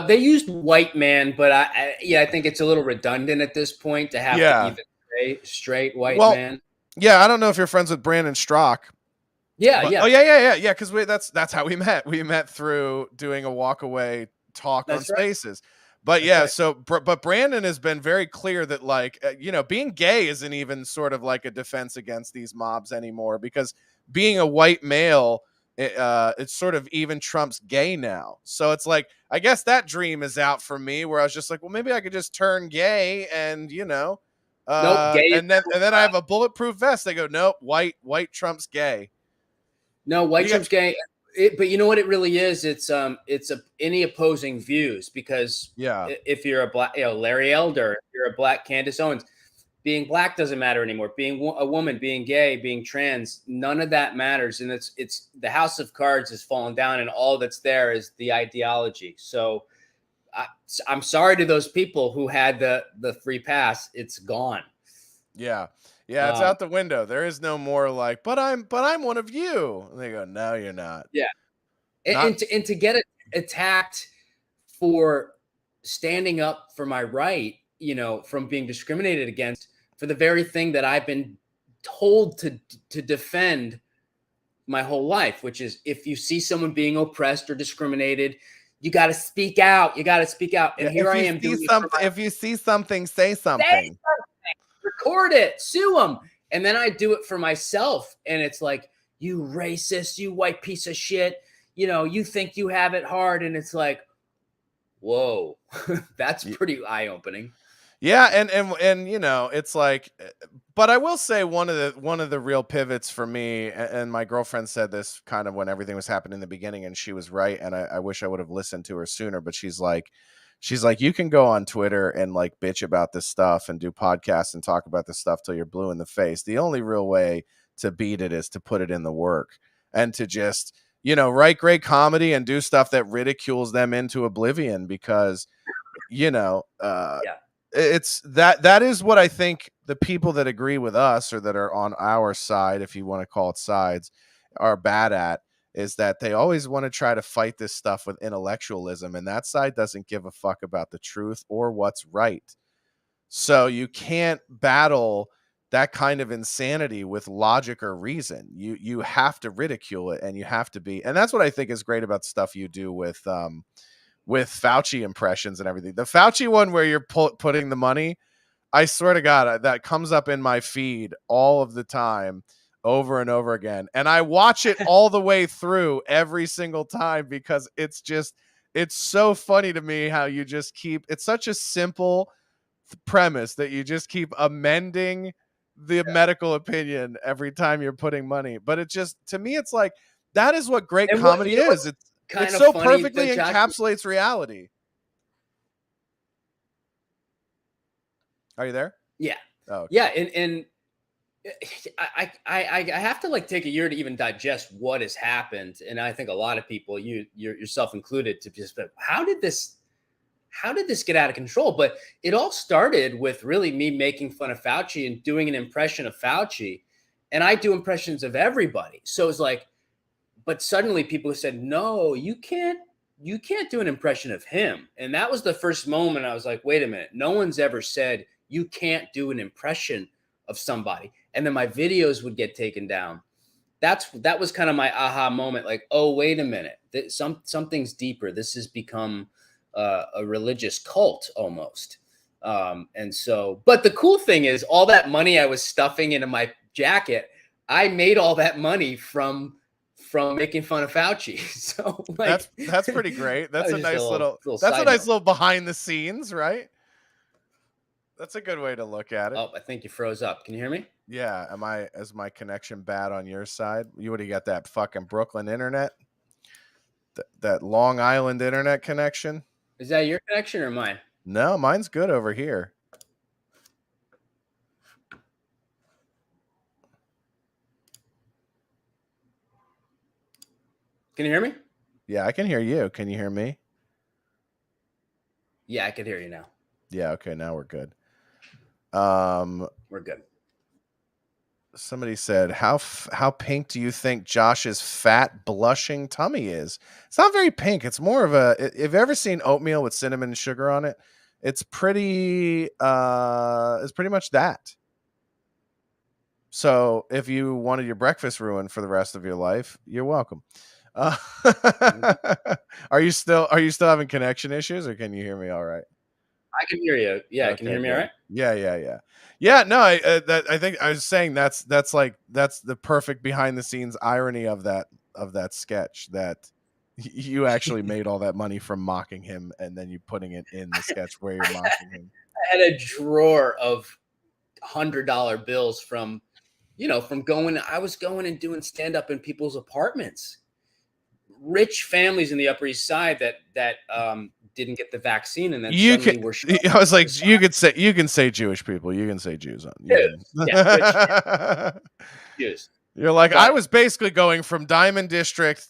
They used white man, but I think it's a little redundant at this point to have to even say straight white man. Yeah, I don't know if you're friends with Brandon Strock. Yeah, yeah. Oh, yeah. Because that's how we met. We met through doing a walkaway talk on Spaces. But but Brandon has been very clear that like, being gay isn't even sort of like a defense against these mobs anymore, because being a white male, it's sort of even trumps gay now. So it's like, I guess that dream is out for me, where I was just like, well, maybe I could just turn gay and, nope, gay. And then I have a bulletproof vest. They go, nope, white trumps gay. No, white trumps gay. But you know what it really is? It's any opposing views, because if you're a black, Larry Elder, if you're a black Candace Owens, being black doesn't matter anymore. Being a woman, being gay, being trans, none of that matters. And it's the house of cards has fallen down, and all that's there is the ideology. So I'm sorry to those people who had the free pass. It's gone. Yeah. Yeah, it's out the window. There is no more like, but I'm one of you. And they go, no, you're not. Yeah. And to get attacked for standing up for my right, from being discriminated against for the very thing that I've been told to defend my whole life, which is if you see someone being oppressed or discriminated, you got to speak out. You got to speak out. And here I am doing it for if you see something, say something. Say something. Record it. Sue them. And then I do it for myself. And it's like, you racist, you white piece of shit. You think you have it hard. And it's like, whoa, that's pretty eye-opening. Yeah, and it's like, but I will say one of the real pivots for me, and my girlfriend said this kind of when everything was happening in the beginning, and she was right, and I wish I would have listened to her sooner, but she's like, you can go on Twitter and like bitch about this stuff and do podcasts and talk about this stuff till you're blue in the face. The only real way to beat it is to put it in the work and to just, write great comedy and do stuff that ridicules them into oblivion, because, it's that is what I think the people that agree with us or that are on our side, if you want to call it sides, are bad at, is that they always want to try to fight this stuff with intellectualism, and that side doesn't give a fuck about the truth or what's right. So you can't battle that kind of insanity with logic or reason. You have to ridicule it, and you have to be, and that's what I think is great about stuff you do with Fauci impressions and everything. The Fauci one where you're putting the money, I swear to God, that comes up in my feed all of the time, over and over again. And I watch it all the way through every single time, because it's so funny to me how you just keep, it's such a simple premise that you just keep amending the medical opinion every time you're putting money. But it just, to me, it's like, that is what great comedy is. It so perfectly encapsulates reality. Are you there? Yeah. Oh, okay. Yeah. And I have to like take a year to even digest what has happened. And I think a lot of people, yourself included, to just, how did this get out of control? But it all started with really me making fun of Fauci and doing an impression of Fauci. And I do impressions of everybody. So it's like, but suddenly people said, no, you can't do an impression of him. And that was the first moment I was like, wait a minute, no one's ever said you can't do an impression of somebody. And then my videos would get taken down. That was kind of my aha moment. Like, oh, wait a minute, something's deeper. This has become a religious cult almost. And so, but the cool thing is, all that money I was stuffing into my jacket, I made all that money from making fun of Fauci. So like, that's pretty great. That's a nice little that's a nice little behind the scenes, right? That's a good way to look at it. Oh, I think you froze up. Can you hear me? Yeah. Is my connection bad on your side? You would have got that fucking Brooklyn internet, that Long Island internet connection. Is that your connection or mine? No, mine's good over here. Can you hear me? Yeah, I can hear you. Can you hear me? Yeah, I can hear you now. Yeah, okay, now we're good. We're good. Somebody said, how pink do you think Josh's fat blushing tummy is? It's not very pink. It's more of a, if you've ever seen oatmeal with cinnamon and sugar on it, it's pretty much that. So if you wanted your breakfast ruined for the rest of your life, you're welcome. Are you still having connection issues, or can you hear me all right? I can hear you. Yeah, Okay, can you hear me good. all right? Yeah. No, I think I was saying that's the perfect behind the scenes irony of that sketch, that you actually made all that money from mocking him, and then you putting it in the sketch where you're mocking him. I had a drawer of $100 bills from I was going and doing stand up in people's apartments, rich families in the Upper East Side that didn't get the vaccine, and then I was like, you can say Jewish people, you can say Jews on. Jews. You're like, but I was basically going from Diamond District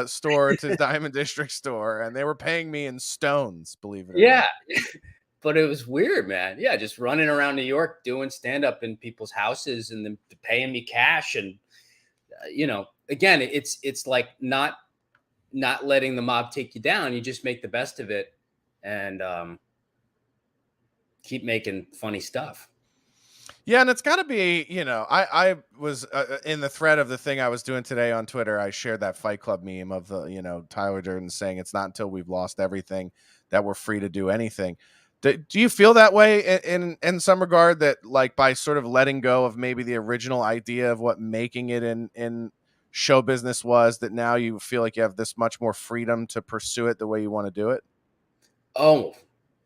store to Diamond District store, and they were paying me in stones, believe it or not. But it was weird, man. Yeah, just running around New York doing stand up in people's houses and then paying me cash, and again, it's like not letting the mob take you down. You just make the best of it, and keep making funny stuff. Yeah, and it's got to be, I was in the thread of the thing I was doing today on Twitter. I shared that Fight Club meme of the, Tyler Durden saying it's not until we've lost everything that we're free to do anything. Do you feel that way in some regard, that like by sort of letting go of maybe the original idea of what making it in show business was, that now you feel like you have this much more freedom to pursue it the way you want to do it? Oh,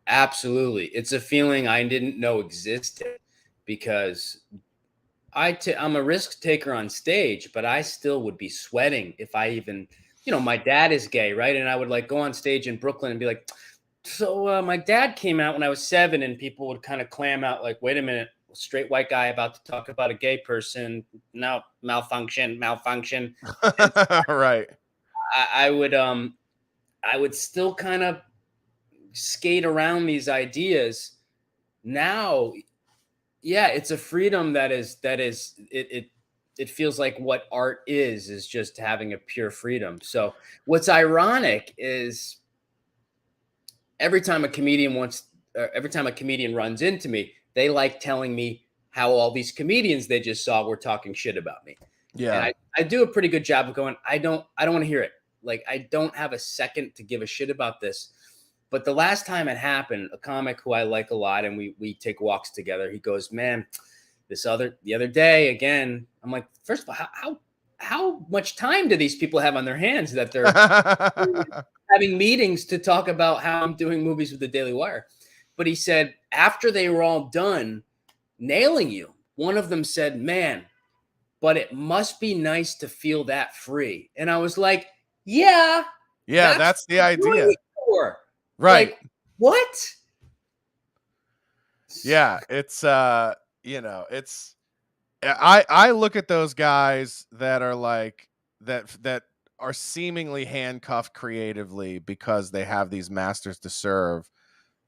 absolutely. It's a feeling I didn't know existed, because I'm a risk taker on stage, but I still would be sweating if I even, my dad is gay, right? And I would like go on stage in Brooklyn and be like, so my dad came out when I was 7, and people would kind of clam out like, wait a minute, straight white guy about to talk about a gay person. No, malfunction. Right. I would still kind of skate around these ideas. Now, yeah, it's a freedom that is it feels like what art is just having a pure freedom. So what's ironic is every time a comedian runs into me, they like telling me how all these comedians they just saw were talking shit about me. Yeah. And I do a pretty good job of going, I don't want to hear it. Like, I don't have a second to give a shit about this. But the last time it happened, a comic who I like a lot, and we take walks together, he goes, man, the other day again, I'm like, first of all, how much time do these people have on their hands that they're having meetings to talk about how I'm doing movies with the Daily Wire? But he said, after they were all done nailing you, one of them said, man, but it must be nice to feel that free. And I was like, yeah, that's the idea. Right. Like, what? Yeah, it's it's I look at those guys that are like that are seemingly handcuffed creatively because they have these masters to serve,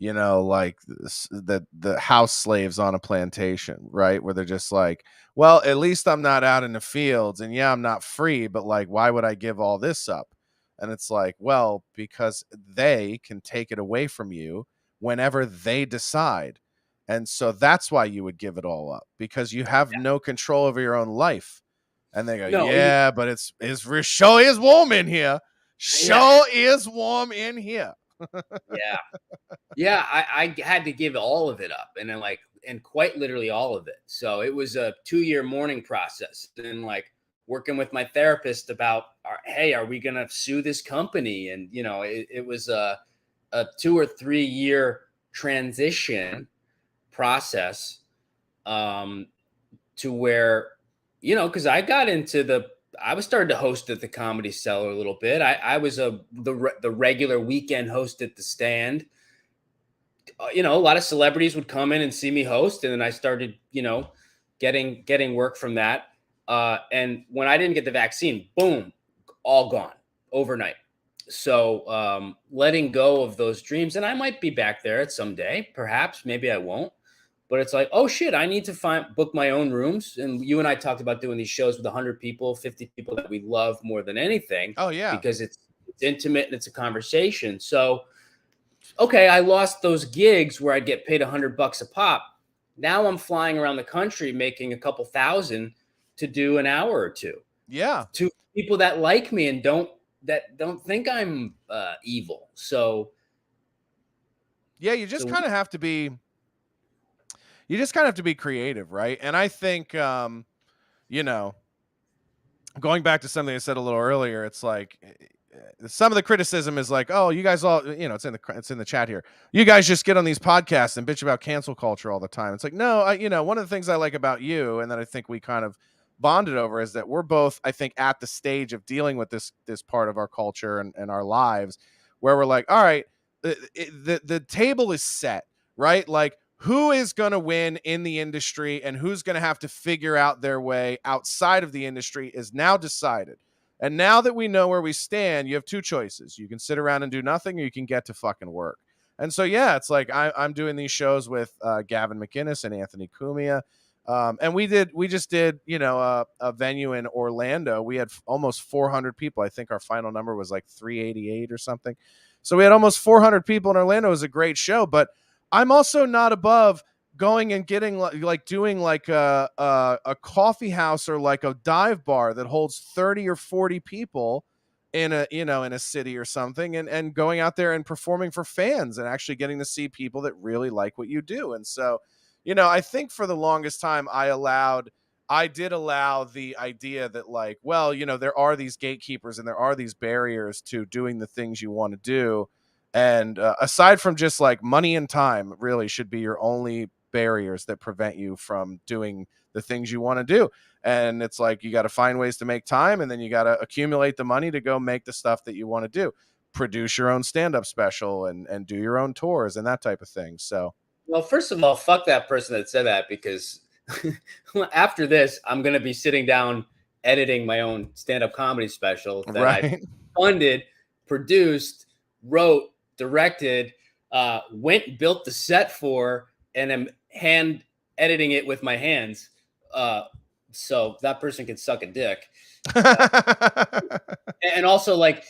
like the house slaves on a plantation, right? Where they're just like, well, at least I'm not out in the fields, and yeah, I'm not free, but like, why would I give all this up? And it's like, well, because they can take it away from you whenever they decide. And so that's why you would give it all up, because you have no control over your own life. And they go, yeah, but it's sure is warm in here. Sure is warm in here. Yeah. I had to give all of it up, and then and quite literally all of it. So it was a 2-year mourning process, and working with my therapist about, hey, are we going to sue this company? And, it was a 2 or 3 year transition process to where, because I got into I was starting to host at the Comedy Cellar a little bit. I was the regular weekend host at the Stand. A lot of celebrities would come in and see me host, and then I started, getting work from that. And when I didn't get the vaccine, boom, all gone overnight. So letting go of those dreams, and I might be back there at some day, perhaps, maybe I won't. But it's like, oh shit, I need to book my own rooms. And you and I talked about doing these shows with 100 people, 50 people that we love more than anything. Oh yeah, because it's intimate and it's a conversation. So, okay, I lost those gigs where I'd get paid $100 a pop. Now I'm flying around the country making a couple thousand to do an hour or two. Yeah, to people that like me and don't think I'm evil. So yeah, you just kind of have to be. You just kind of have to be creative, right? And I think, going back to something I said a little earlier, it's like some of the criticism is like, oh, you guys all, it's in the chat here. You guys just get on these podcasts and bitch about cancel culture all the time. It's like, no, one of the things I like about you, and that I think we kind of bonded over, is that we're both, I think, at the stage of dealing with this part of our culture and our lives, where we're like, all right, the table is set, right? Like, who is going to win in the industry and who's going to have to figure out their way outside of the industry is now decided. And now that we know where we stand, you have two choices. You can sit around and do nothing, or you can get to fucking work. And so, yeah, it's like I'm doing these shows with Gavin McInnes and Anthony Cumia. And we just did, a venue in Orlando. We had almost 400 people. I think our final number was like 388 or something. So we had almost 400 people in Orlando. It was a great show, but I'm also not above going and getting like doing like a coffee house or like a dive bar that holds 30 or 40 people in a, in a city or something, and going out there and performing for fans and actually getting to see people that really like what you do. And so, I think for the longest time I did allow the idea that like, well, there are these gatekeepers and there are these barriers to doing the things you want to do. And aside from just like money and time really should be your only barriers that prevent you from doing the things you want to do. And it's like, you got to find ways to make time, and then you got to accumulate the money to go make the stuff that you want to do, produce your own stand-up special and do your own tours and that type of thing. So, well, first of all, fuck that person that said that, because after this, I'm going to be sitting down editing my own stand-up comedy special that I funded, produced, wrote, directed, went and built the set for, and am hand editing it with my hands. So that person can suck a dick. And also, like,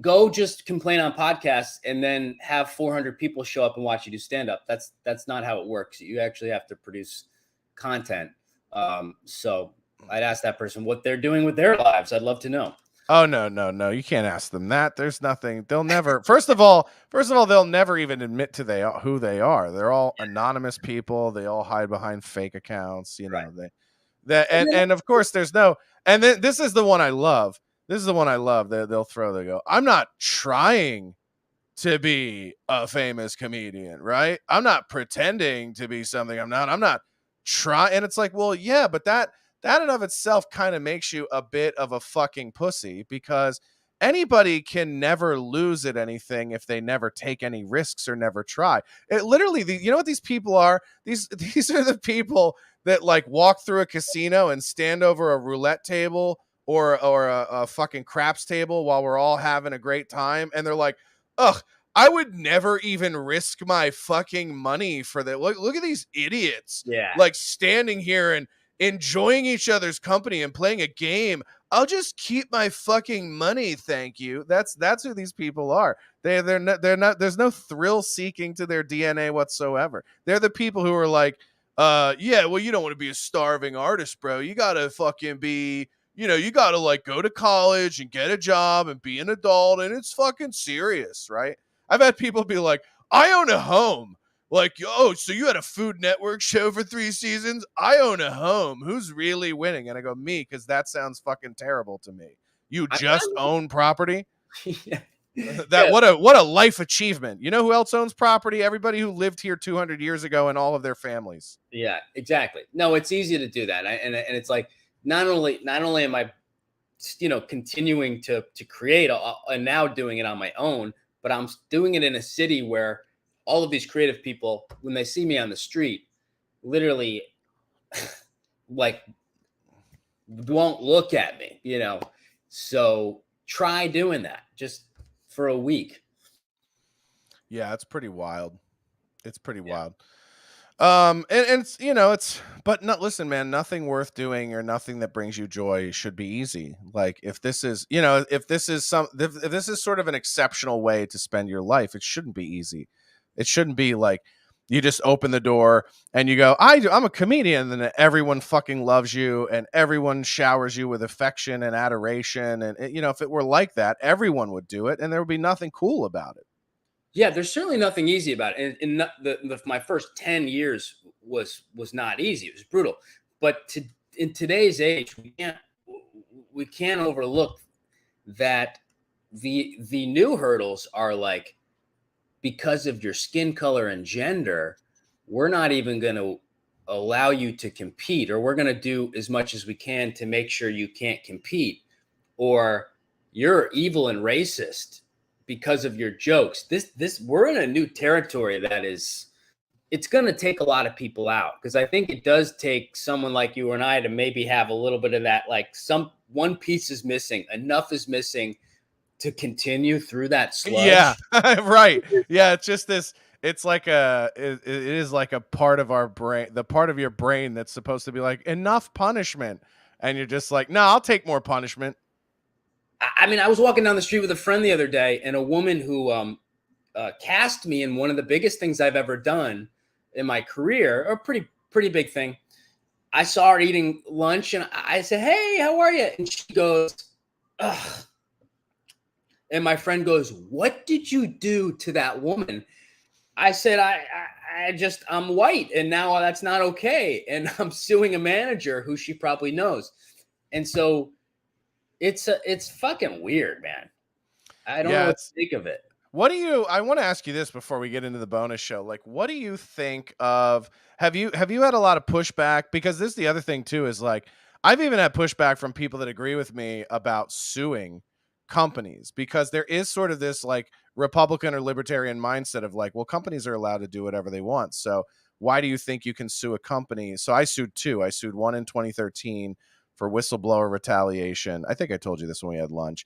go just complain on podcasts and then have 400 people show up and watch you do stand-up. That's not how it works. You actually have to produce content. So I'd ask that person what they're doing with their lives. I'd love to know. Oh, no. You can't ask them that. There's nothing. They'll never, first of all, they'll never even admit to who they are. They're all anonymous people. They all hide behind fake accounts. Right. And of course there's no, and then this is the one I love. This is the one I love. They go, I'm not trying to be a famous comedian, right? I'm not pretending to be something I'm not trying. And it's like, well, yeah, but that in of itself kind of makes you a bit of a fucking pussy, because anybody can never lose at anything if they never take any risks or never try. It literally, you know what these people are? These are the people that like walk through a casino and stand over a roulette table or a fucking craps table while we're all having a great time. And they're like, ugh, I would never even risk my fucking money for that. Look at these idiots. Yeah. Like standing here and enjoying each other's company and playing a game. I'll just keep my fucking money, thank you. That's who these people are. They're not. There's no thrill seeking to their DNA whatsoever. They're the people who are like, yeah, well, you don't want to be a starving artist, bro. You gotta fucking be, you gotta like go to college and get a job and be an adult, and it's fucking serious, right? I've had people be like, I own a home. Like, oh, so you had a Food Network show for 3 seasons? I own a home. Who's really winning? And I go, me, because that sounds fucking terrible to me. You just own property? Yeah. What a life achievement. You know who else owns property? Everybody who lived here 200 years ago and all of their families. Yeah, exactly. No, it's easy to do that. And it's like, not only am I, continuing to create and now doing it on my own, but I'm doing it in a city where all of these creative people, when they see me on the street, literally like won't look at me, So try doing that just for a week. Yeah, it's pretty wild. It's pretty wild. And it's, but not, listen, man, nothing worth doing or nothing that brings you joy should be easy. Like if this is, if this is sort of an exceptional way to spend your life, it shouldn't be easy. It shouldn't be like you just open the door and you go, I'm a comedian, and then everyone fucking loves you and everyone showers you with affection and adoration. And if it were like that, everyone would do it and there would be nothing cool about it. Yeah, there's certainly nothing easy about it. And my first 10 years was not easy. It was brutal. But in today's age, we can't overlook that the new hurdles are like, because of your skin color and gender, we're not even going to allow you to compete, or we're going to do as much as we can to make sure you can't compete, or you're evil and racist because of your jokes. This we're in a new territory that is, it's going to take a lot of people out, because I think it does take someone like you and I to maybe have a little bit of that, like one piece is missing, enough is missing to continue through that sludge. Yeah, right. Yeah, it's just this. It's like it is like a part of our brain, the part of your brain that's supposed to be like, enough punishment, and you're just like, no, I'll take more punishment. I mean, I was walking down the street with a friend the other day, and a woman who cast me in one of the biggest things I've ever done in my career, a pretty big thing. I saw her eating lunch and I said, "Hey, how are you?" And she goes, "Ugh." And my friend goes, "What did you do to that woman?" I said, I'm white and now that's not okay. And I'm suing a manager who she probably knows. And so it's fucking weird, man. I don't know what to think of it. I want to ask you this before we get into the bonus show. Like, what do you think of, have you had a lot of pushback? Because this is the other thing too, is like, I've even had pushback from people that agree with me about suing companies, because there is sort of this like Republican or libertarian mindset of like, well, companies are allowed to do whatever they want. So why do you think you can sue a company? So I sued two. I sued one in 2013 for whistleblower retaliation. I think I told you this when we had lunch.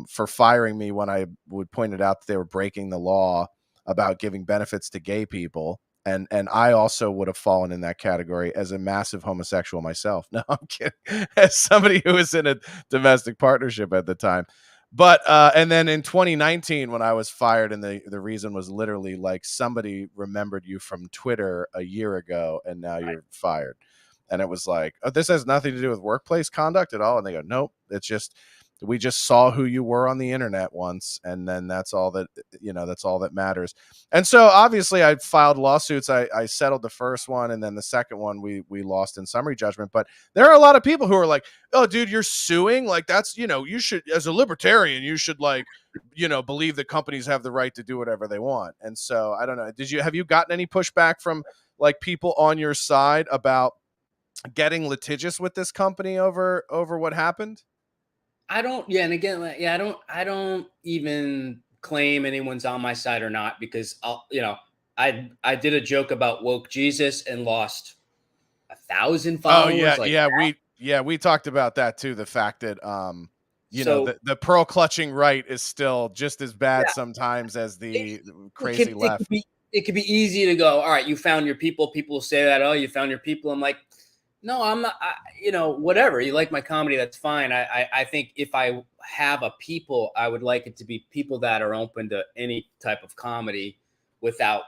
For firing me when I would point it out that they were breaking the law about giving benefits to gay people. And I also would have fallen in that category as a massive homosexual myself. No, I'm kidding. As somebody who was in a domestic partnership at the time. But and then in 2019, when I was fired, and the reason was literally like, somebody remembered you from Twitter a year ago and now you're fired. And it was like, oh, this has nothing to do with workplace conduct at all. And they go, nope, it's just, we just saw who you were on the internet once, and then that's all that, that's all that matters. And so obviously I filed lawsuits. I settled the first one, and then the second one we lost in summary judgment. But there are a lot of people who are like, oh, dude, you're suing? Like, that's, you should, as a libertarian, you should like, believe that companies have the right to do whatever they want. And so I don't know. Have you gotten any pushback from like people on your side about getting litigious with this company over what happened? I don't. Yeah, and again, I don't even claim anyone's on my side or not, because I did a joke about woke Jesus and lost 1,000 followers. We talked about that too. The fact that the pearl clutching right is still just as bad sometimes as the crazy left. It could be easy to go, all right, you found your people. People say that, oh, you found your people. I'm like, no, I'm not. Whatever. You like my comedy, that's fine. I think if I have a people, I would like it to be people that are open to any type of comedy without,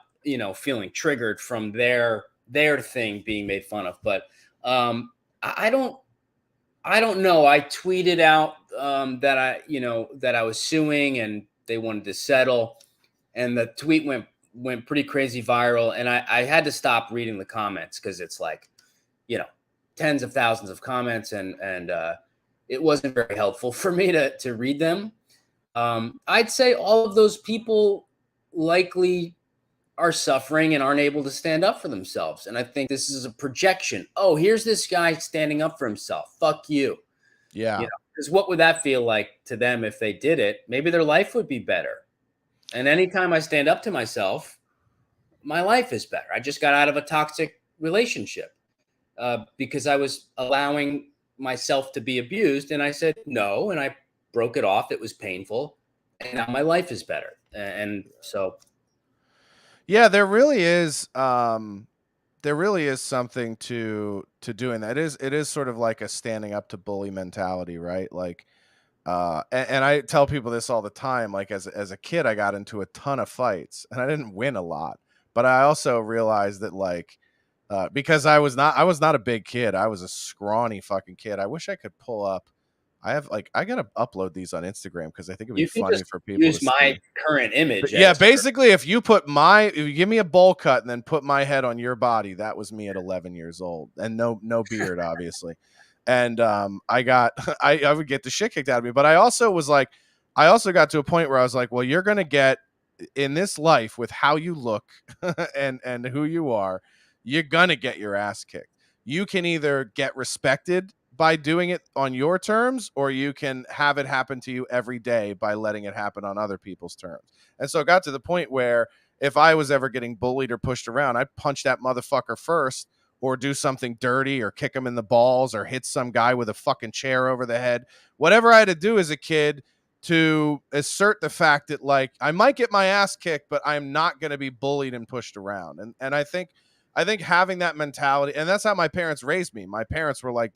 feeling triggered from their thing being made fun of. But I don't know. I tweeted out that I was suing and they wanted to settle, and the tweet went pretty crazy viral, and I had to stop reading the comments because it's like, tens of thousands of comments, and it wasn't very helpful for me to read them. I'd say all of those people likely are suffering and aren't able to stand up for themselves. And I think this is a projection. Oh, here's this guy standing up for himself. Fuck you. Yeah. Because what would that feel like to them if they did it? Maybe their life would be better. And anytime I stand up to myself, my life is better. I just got out of a toxic relationship. Because I was allowing myself to be abused, and I said no, and I broke it off. It was painful, and now my life is better. And so, yeah, there really is something to doing that. It is sort of like a standing up to bully mentality, right? Like, and I tell people this all the time. Like, as a kid, I got into a ton of fights, and I didn't win a lot, but I also realized that like. Because I was not a big kid. I was a scrawny fucking kid. I wish I could pull up. I gotta upload these on Instagram because I think it'd be funny for people. Use my current image. Yeah, basically, if you give me a bowl cut and then put my head on your body, that was me at 11 years old, and no beard, obviously. And I would get the shit kicked out of me. But I also got to a point where I was like, well, you're gonna get in this life with how you look and who you are. You're going to get your ass kicked. You can either get respected by doing it on your terms, or you can have it happen to you every day by letting it happen on other people's terms. And so it got to the point where if I was ever getting bullied or pushed around, I'd punch that motherfucker first, or do something dirty, or kick him in the balls, or hit some guy with a fucking chair over the head. Whatever I had to do as a kid to assert the fact that like I might get my ass kicked, but I'm not going to be bullied and pushed around. And I think having that mentality, and that's how my parents raised me. My parents were like,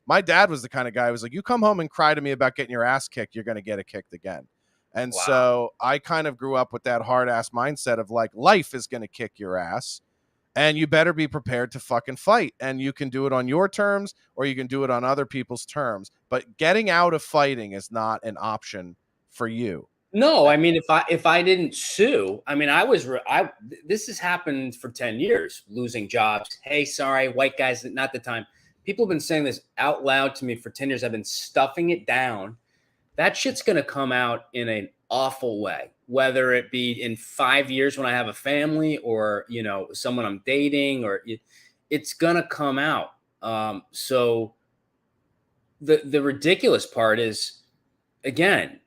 my dad was the kind of guy who was like, you come home and cry to me about getting your ass kicked, you're going to get it kicked again. And Wow. so I kind of grew up with that hard ass mindset of like, life is going to kick your ass and you better be prepared to fucking fight. And you can do it on your terms or you can do it on other people's terms. But getting out of fighting is not an option for you. No, I mean, if I didn't sue, I mean, this has happened for 10 years, losing jobs. Hey, sorry, white guys, not the time. People have been saying this out loud to me for 10 years. I've been stuffing it down. That shit's going to come out in an awful way, whether it be in 5 years when I have a family or, you know, someone I'm dating, or it's going to come out. So the ridiculous part is, again,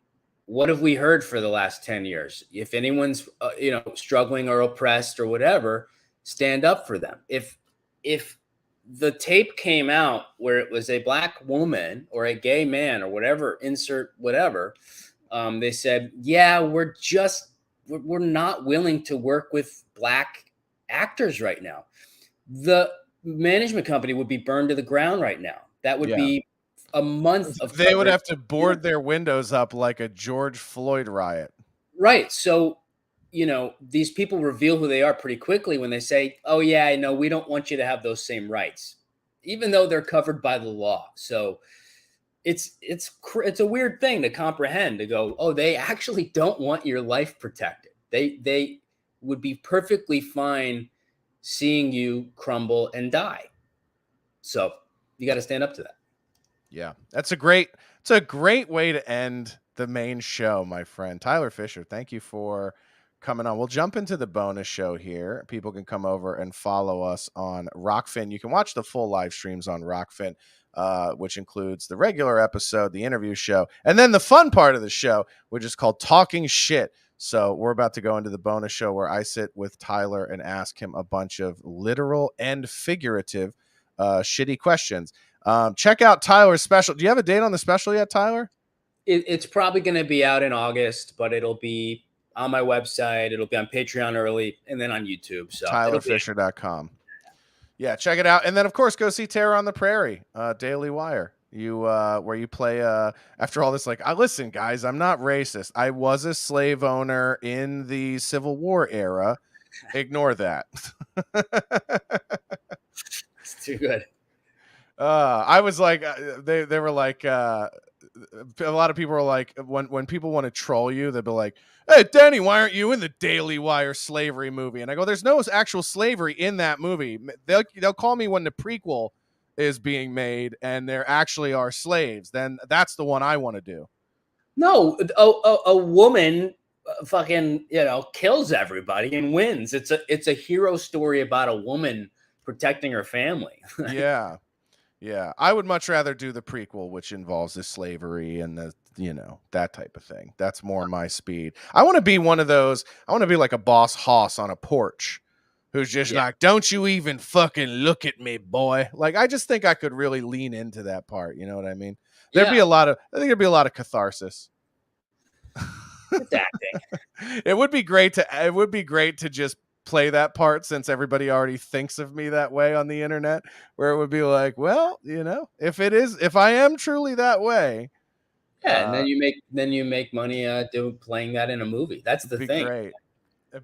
what have we heard for the last 10 years? If anyone's, struggling or oppressed or whatever, stand up for them. If the tape came out where it was a black woman or a gay man or whatever, insert whatever, they said, yeah, we're not willing to work with black actors right now. The management company would be burned to the ground right now. That would be a month of they would have to board their windows up like a George Floyd riot. Right. So, these people reveal who they are pretty quickly when they say, oh yeah, no, we don't want you to have those same rights, even though they're covered by the law. So it's a weird thing to comprehend, to go, oh, they actually don't want your life protected. They would be perfectly fine seeing you crumble and die. So you got to stand up to that. Yeah, it's a great way to end the main show, my friend. Tyler Fischer, thank you for coming on. We'll jump into the bonus show here. People can come over and follow us on Rockfin. You can watch the full live streams on Rockfin, which includes the regular episode, the interview show, and then the fun part of the show, which is called Talking Shit. So we're about to go into the bonus show where I sit with Tyler and ask him a bunch of literal and figurative shitty questions. Check out Tyler's special. Do you have a date on the special yet, Tyler? It's probably going to be out in August, but it'll be on my website. It'll be on Patreon early and then on YouTube. So TylerFischer.com. Yeah, check it out. And then, of course, go see Terror on the Prairie, Daily Wire. Where you play, after all this, like, listen, guys, I'm not racist. I was a slave owner in the Civil War era. Ignore that. It's too good. I was like, they were like, a lot of people are like, when people want to troll you, they'll be like, hey, Denny, why aren't you in the Daily Wire slavery movie? And I go, there's no actual slavery in that movie. They'll call me when the prequel is being made and there actually are slaves. Then that's the one I want to do. No, a woman fucking, kills everybody and wins. It's a hero story about a woman protecting her family. Yeah. Yeah, I would much rather do the prequel, which involves the slavery and the, that type of thing. That's more my speed. I want to be one of those. I want to be like a boss hoss on a porch who's just like, don't you even fucking look at me, boy. Like, I just think I could really lean into that part. You know what I mean? I think there'd be a lot of catharsis. It's acting. It would be great to just play that part, since everybody already thinks of me that way on the internet, where it would be like, well, if I am truly that way, and then you make money playing that in a movie. That's the thing. Great.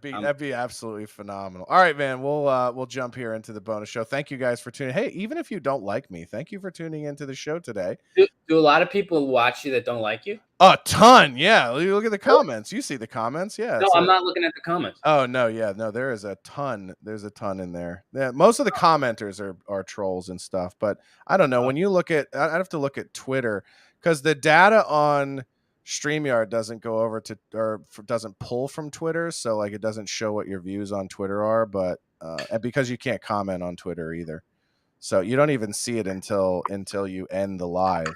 That'd be absolutely phenomenal. All right, man, we'll jump here into the bonus show. Thank you guys for tuning. Hey, even if you don't like me, thank you for tuning into the show today. Do a lot of people watch you that don't like you? A ton, yeah. You look at the comments. You see the comments, yeah. No, I'm not looking at the comments. Oh no, yeah, no. There is a ton. There's a ton in there. Yeah, most of the commenters are trolls and stuff. But I don't know. When you look at, I have to look at Twitter, because the data on StreamYard doesn't go over to, or doesn't pull from Twitter, so like it doesn't show what your views on Twitter are. But and because you can't comment on Twitter either, so you don't even see it until you end the live,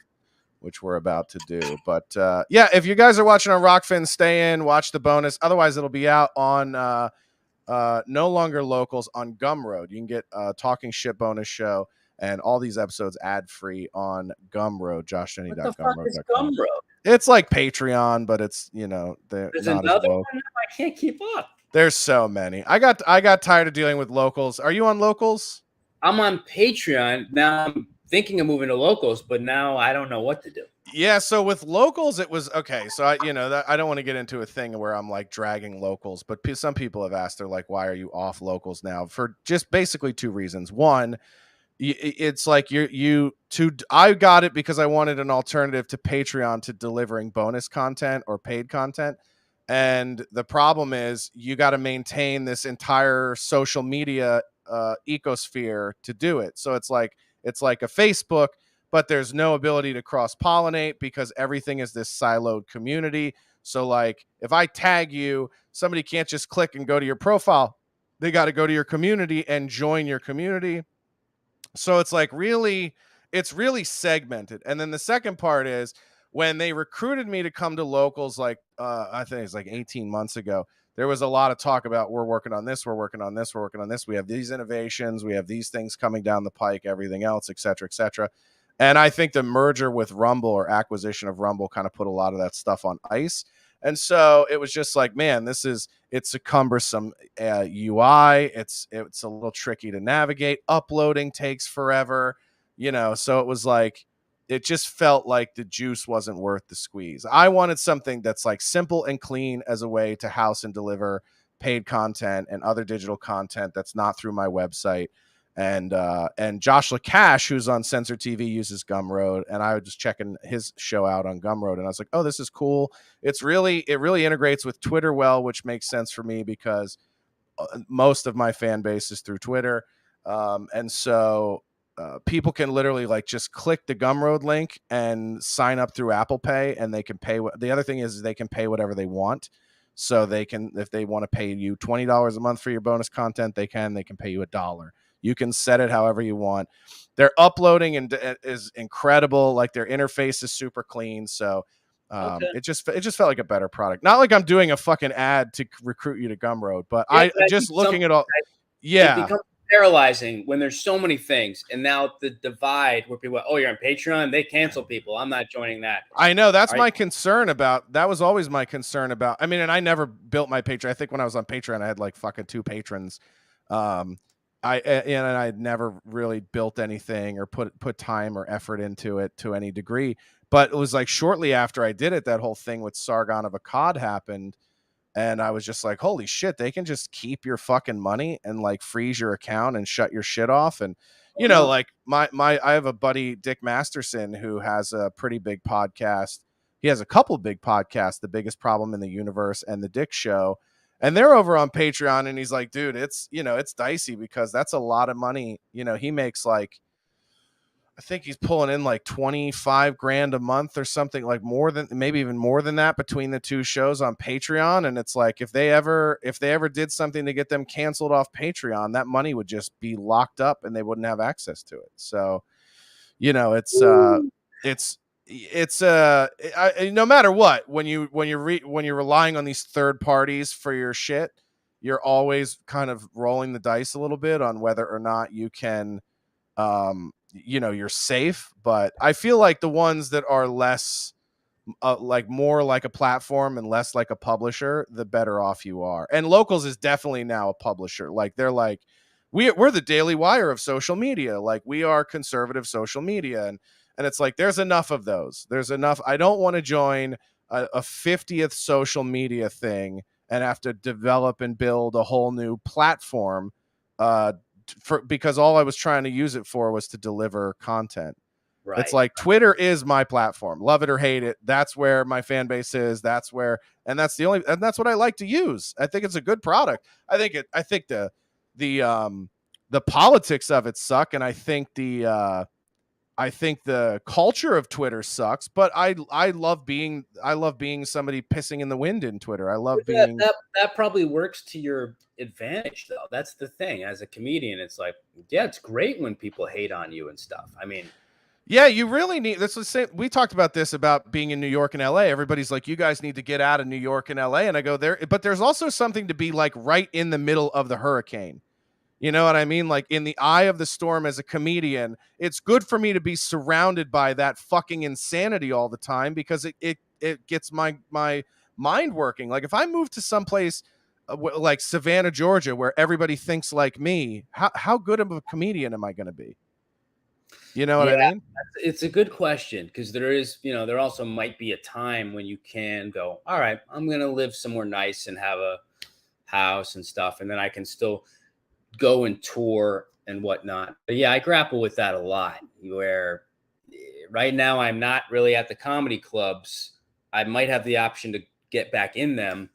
which we're about to do. But yeah, if you guys are watching on Rockfin, stay in, watch the bonus. Otherwise, it'll be out on No Longer Locals on Gumroad. You can get Talking Shit bonus show and all these episodes ad-free on Gumroad, joshdenny.gumroad.com. What the fuck is Gumroad? It's like Patreon, but it's, there's not another one now? I can't keep up. There's so many. I got tired of dealing with Locals. Are you on Locals? I'm on Patreon. Now I'm thinking of moving to Locals, but now I don't know what to do. Yeah, so with locals, it was okay. So I don't want to get into a thing where I'm like dragging locals, but some people have asked, they're like, "Why are you off locals now?" For just basically two reasons. One, it's like I got it because I wanted an alternative to Patreon to delivering bonus content or paid content. And the problem is you got to maintain this entire social media ecosphere to do it. So it's like a Facebook, but there's no ability to cross pollinate because everything is this siloed community. So like if I tag you, somebody can't just click and go to your profile. They got to go to your community and join your community. So it's really segmented. And then the second part is when they recruited me to come to locals, like I think it's like 18 months ago, there was a lot of talk about we're working on this, we're working on this, we're working on this. We have these innovations, we have these things coming down the pike, everything else, et cetera, et cetera. And I think the merger with Rumble or acquisition of Rumble kind of put a lot of that stuff on ice. And so it was just like, man, it's a cumbersome UI. It's a little tricky to navigate. Uploading takes forever, So it was like, it just felt like the juice wasn't worth the squeeze. I wanted something that's like simple and clean as a way to house and deliver paid content and other digital content that's not through my website. And Josh LaCash, who's on Censor TV, uses Gumroad, and I was just checking his show out on Gumroad, and I was like, "Oh, this is cool." It really integrates with Twitter well, which makes sense for me because most of my fan base is through Twitter, and so people can literally like just click the Gumroad link and sign up through Apple Pay, and they can pay. The other thing is they can pay whatever they want. So they can, if they want to pay you $20 a month for your bonus content, they can pay you $1. You can set it however you want. Their uploading is incredible. Like their interface is super clean. So it just felt like a better product. Not like I'm doing a fucking ad to recruit you to Gumroad, but I just looking at all. Yeah. It becomes paralyzing when there's so many things. And now the divide where people, oh, you're on Patreon, they cancel people. I'm not joining that. I know that's my concern about. That was always my concern about. I mean, and I never built my Patreon. I think when I was on Patreon, I had like fucking 2 patrons. I never really built anything or put time or effort into it to any degree. But it was like shortly after I did it, that whole thing with Sargon of Akkad happened. And I was just like, holy shit, they can just keep your fucking money and like freeze your account and shut your shit off. And, like I have a buddy, Dick Masterson, who has a pretty big podcast. He has a couple big podcasts, The Biggest Problem in the Universe and The Dick Show. And they're over on Patreon. And he's like, dude, it's dicey because that's a lot of money. He makes like, I think he's pulling in like 25 grand a month or something, like maybe even more than that between the two shows on Patreon. And it's like, if they ever did something to get them canceled off Patreon, that money would just be locked up and they wouldn't have access to it. So, it's no matter what, when you're relying on these third parties for your shit, you're always kind of rolling the dice a little bit on whether or not you can, you're safe. But I feel like the ones that are less like more like a platform and less like a publisher, the better off you are. And Locals is definitely now a publisher. Like they're like, we're the Daily Wire of social media. Like we are conservative social media. And it's like, there's enough of those. There's enough. I don't want to join a 50th social media thing and have to develop and build a whole new platform because all I was trying to use it for was to deliver content. Right. It's like Twitter is my platform. Love it or hate it. That's where my fan base is. That's what I like to use. I think it's a good product. I think the politics of it suck. And I think the culture of Twitter sucks, but I love being somebody pissing in the wind in Twitter. I love being that probably works to your advantage though. That's the thing. As a comedian, it's like, yeah, it's great when people hate on you and stuff. I mean, yeah, you really need. That's the same. We talked about this about being in New York and LA. Everybody's like, you guys need to get out of New York and LA. And I go there, but there's also something to be like right in the middle of the hurricane. You know what I mean? Like in the eye of the storm as a comedian, it's good for me to be surrounded by that fucking insanity all the time because it gets my mind working. Like if I move to someplace like Savannah, Georgia, where everybody thinks like me, how good of a comedian am I going to be? You know what I mean? It's a good question because there is, there also might be a time when you can go, all right, I'm going to live somewhere nice and have a house and stuff. And then I can still go and tour and whatnot. But yeah, I grapple with that a lot where right now I'm not really at the comedy clubs. I might have the option to get back in them.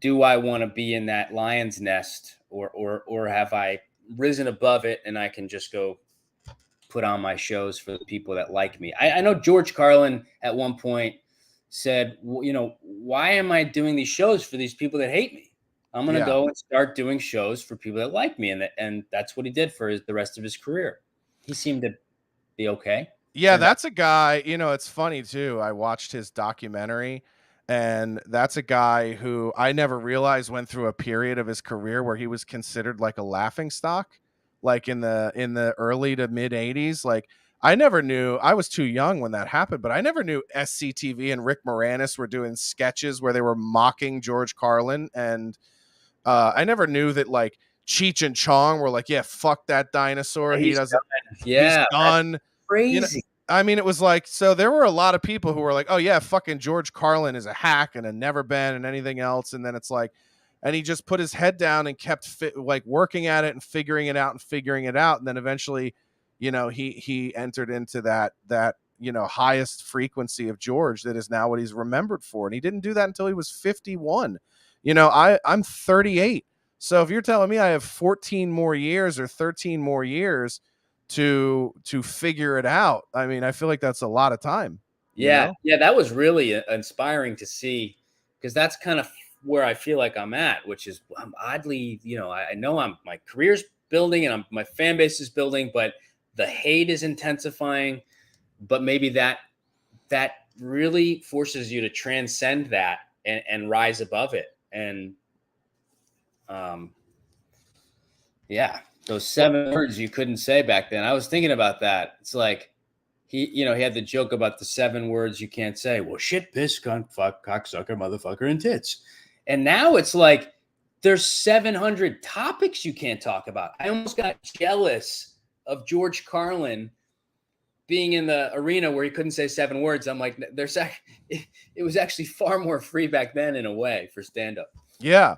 Do I want to be in that lion's nest or have I risen above it and I can just go put on my shows for the people that like me? I know George Carlin at one point said, why am I doing these shows for these people that hate me? I'm going to go and start doing shows for people that like me. And that's what he did for the rest of his career. He seemed to be okay. Yeah, that's a guy, it's funny too. I watched his documentary, and that's a guy who I never realized went through a period of his career where he was considered like a laughing stock, like in the early to mid 80s. Like I never knew, I was too young when that happened, but I never knew SCTV and Rick Moranis were doing sketches where they were mocking George Carlin. And I never knew that like Cheech and Chong were like, yeah, fuck that dinosaur. He doesn't, he's done. Crazy. I mean, it was like, so there were a lot of people who were like, oh yeah, fucking George Carlin is a hack and a never been and anything else. And then it's like, and he just put his head down and kept working at it and figuring it out. And then eventually, he entered into that, highest frequency of George that is now what he's remembered for. And he didn't do that until he was 51. I'm 38. So if you're telling me I have 14 more years or 13 more years to figure it out, I mean, I feel like that's a lot of time. Yeah, that was really inspiring to see, because that's kind of where I feel like I'm at, which is I'm oddly, I know my career's building and my fan base is building, but the hate is intensifying. But maybe that really forces you to transcend that and rise above it. And those 7 words you couldn't say back then. I was thinking about that. It's like he had the joke about the 7 words you can't say. Well, shit, piss, cunt, fuck, cocksucker, motherfucker, and tits. And now it's like there's 700 topics you can't talk about. I almost got jealous of George Carlin being in the arena where he couldn't say 7 words. I'm like, it was actually far more free back then in a way for stand-up. Yeah,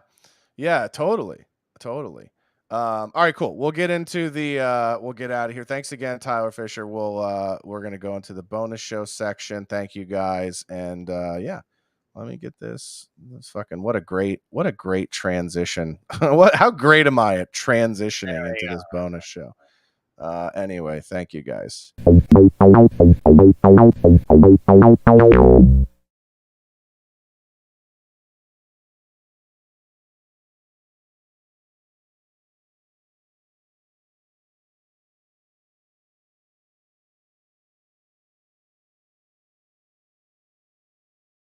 totally. All right, cool. We'll get into we'll get out of here. Thanks again, Tyler Fischer. We're going to go into the bonus show section. Thank you guys. And let me get this fucking, what a great transition. How great am I at transitioning into this bonus show? Anyway, thank you guys.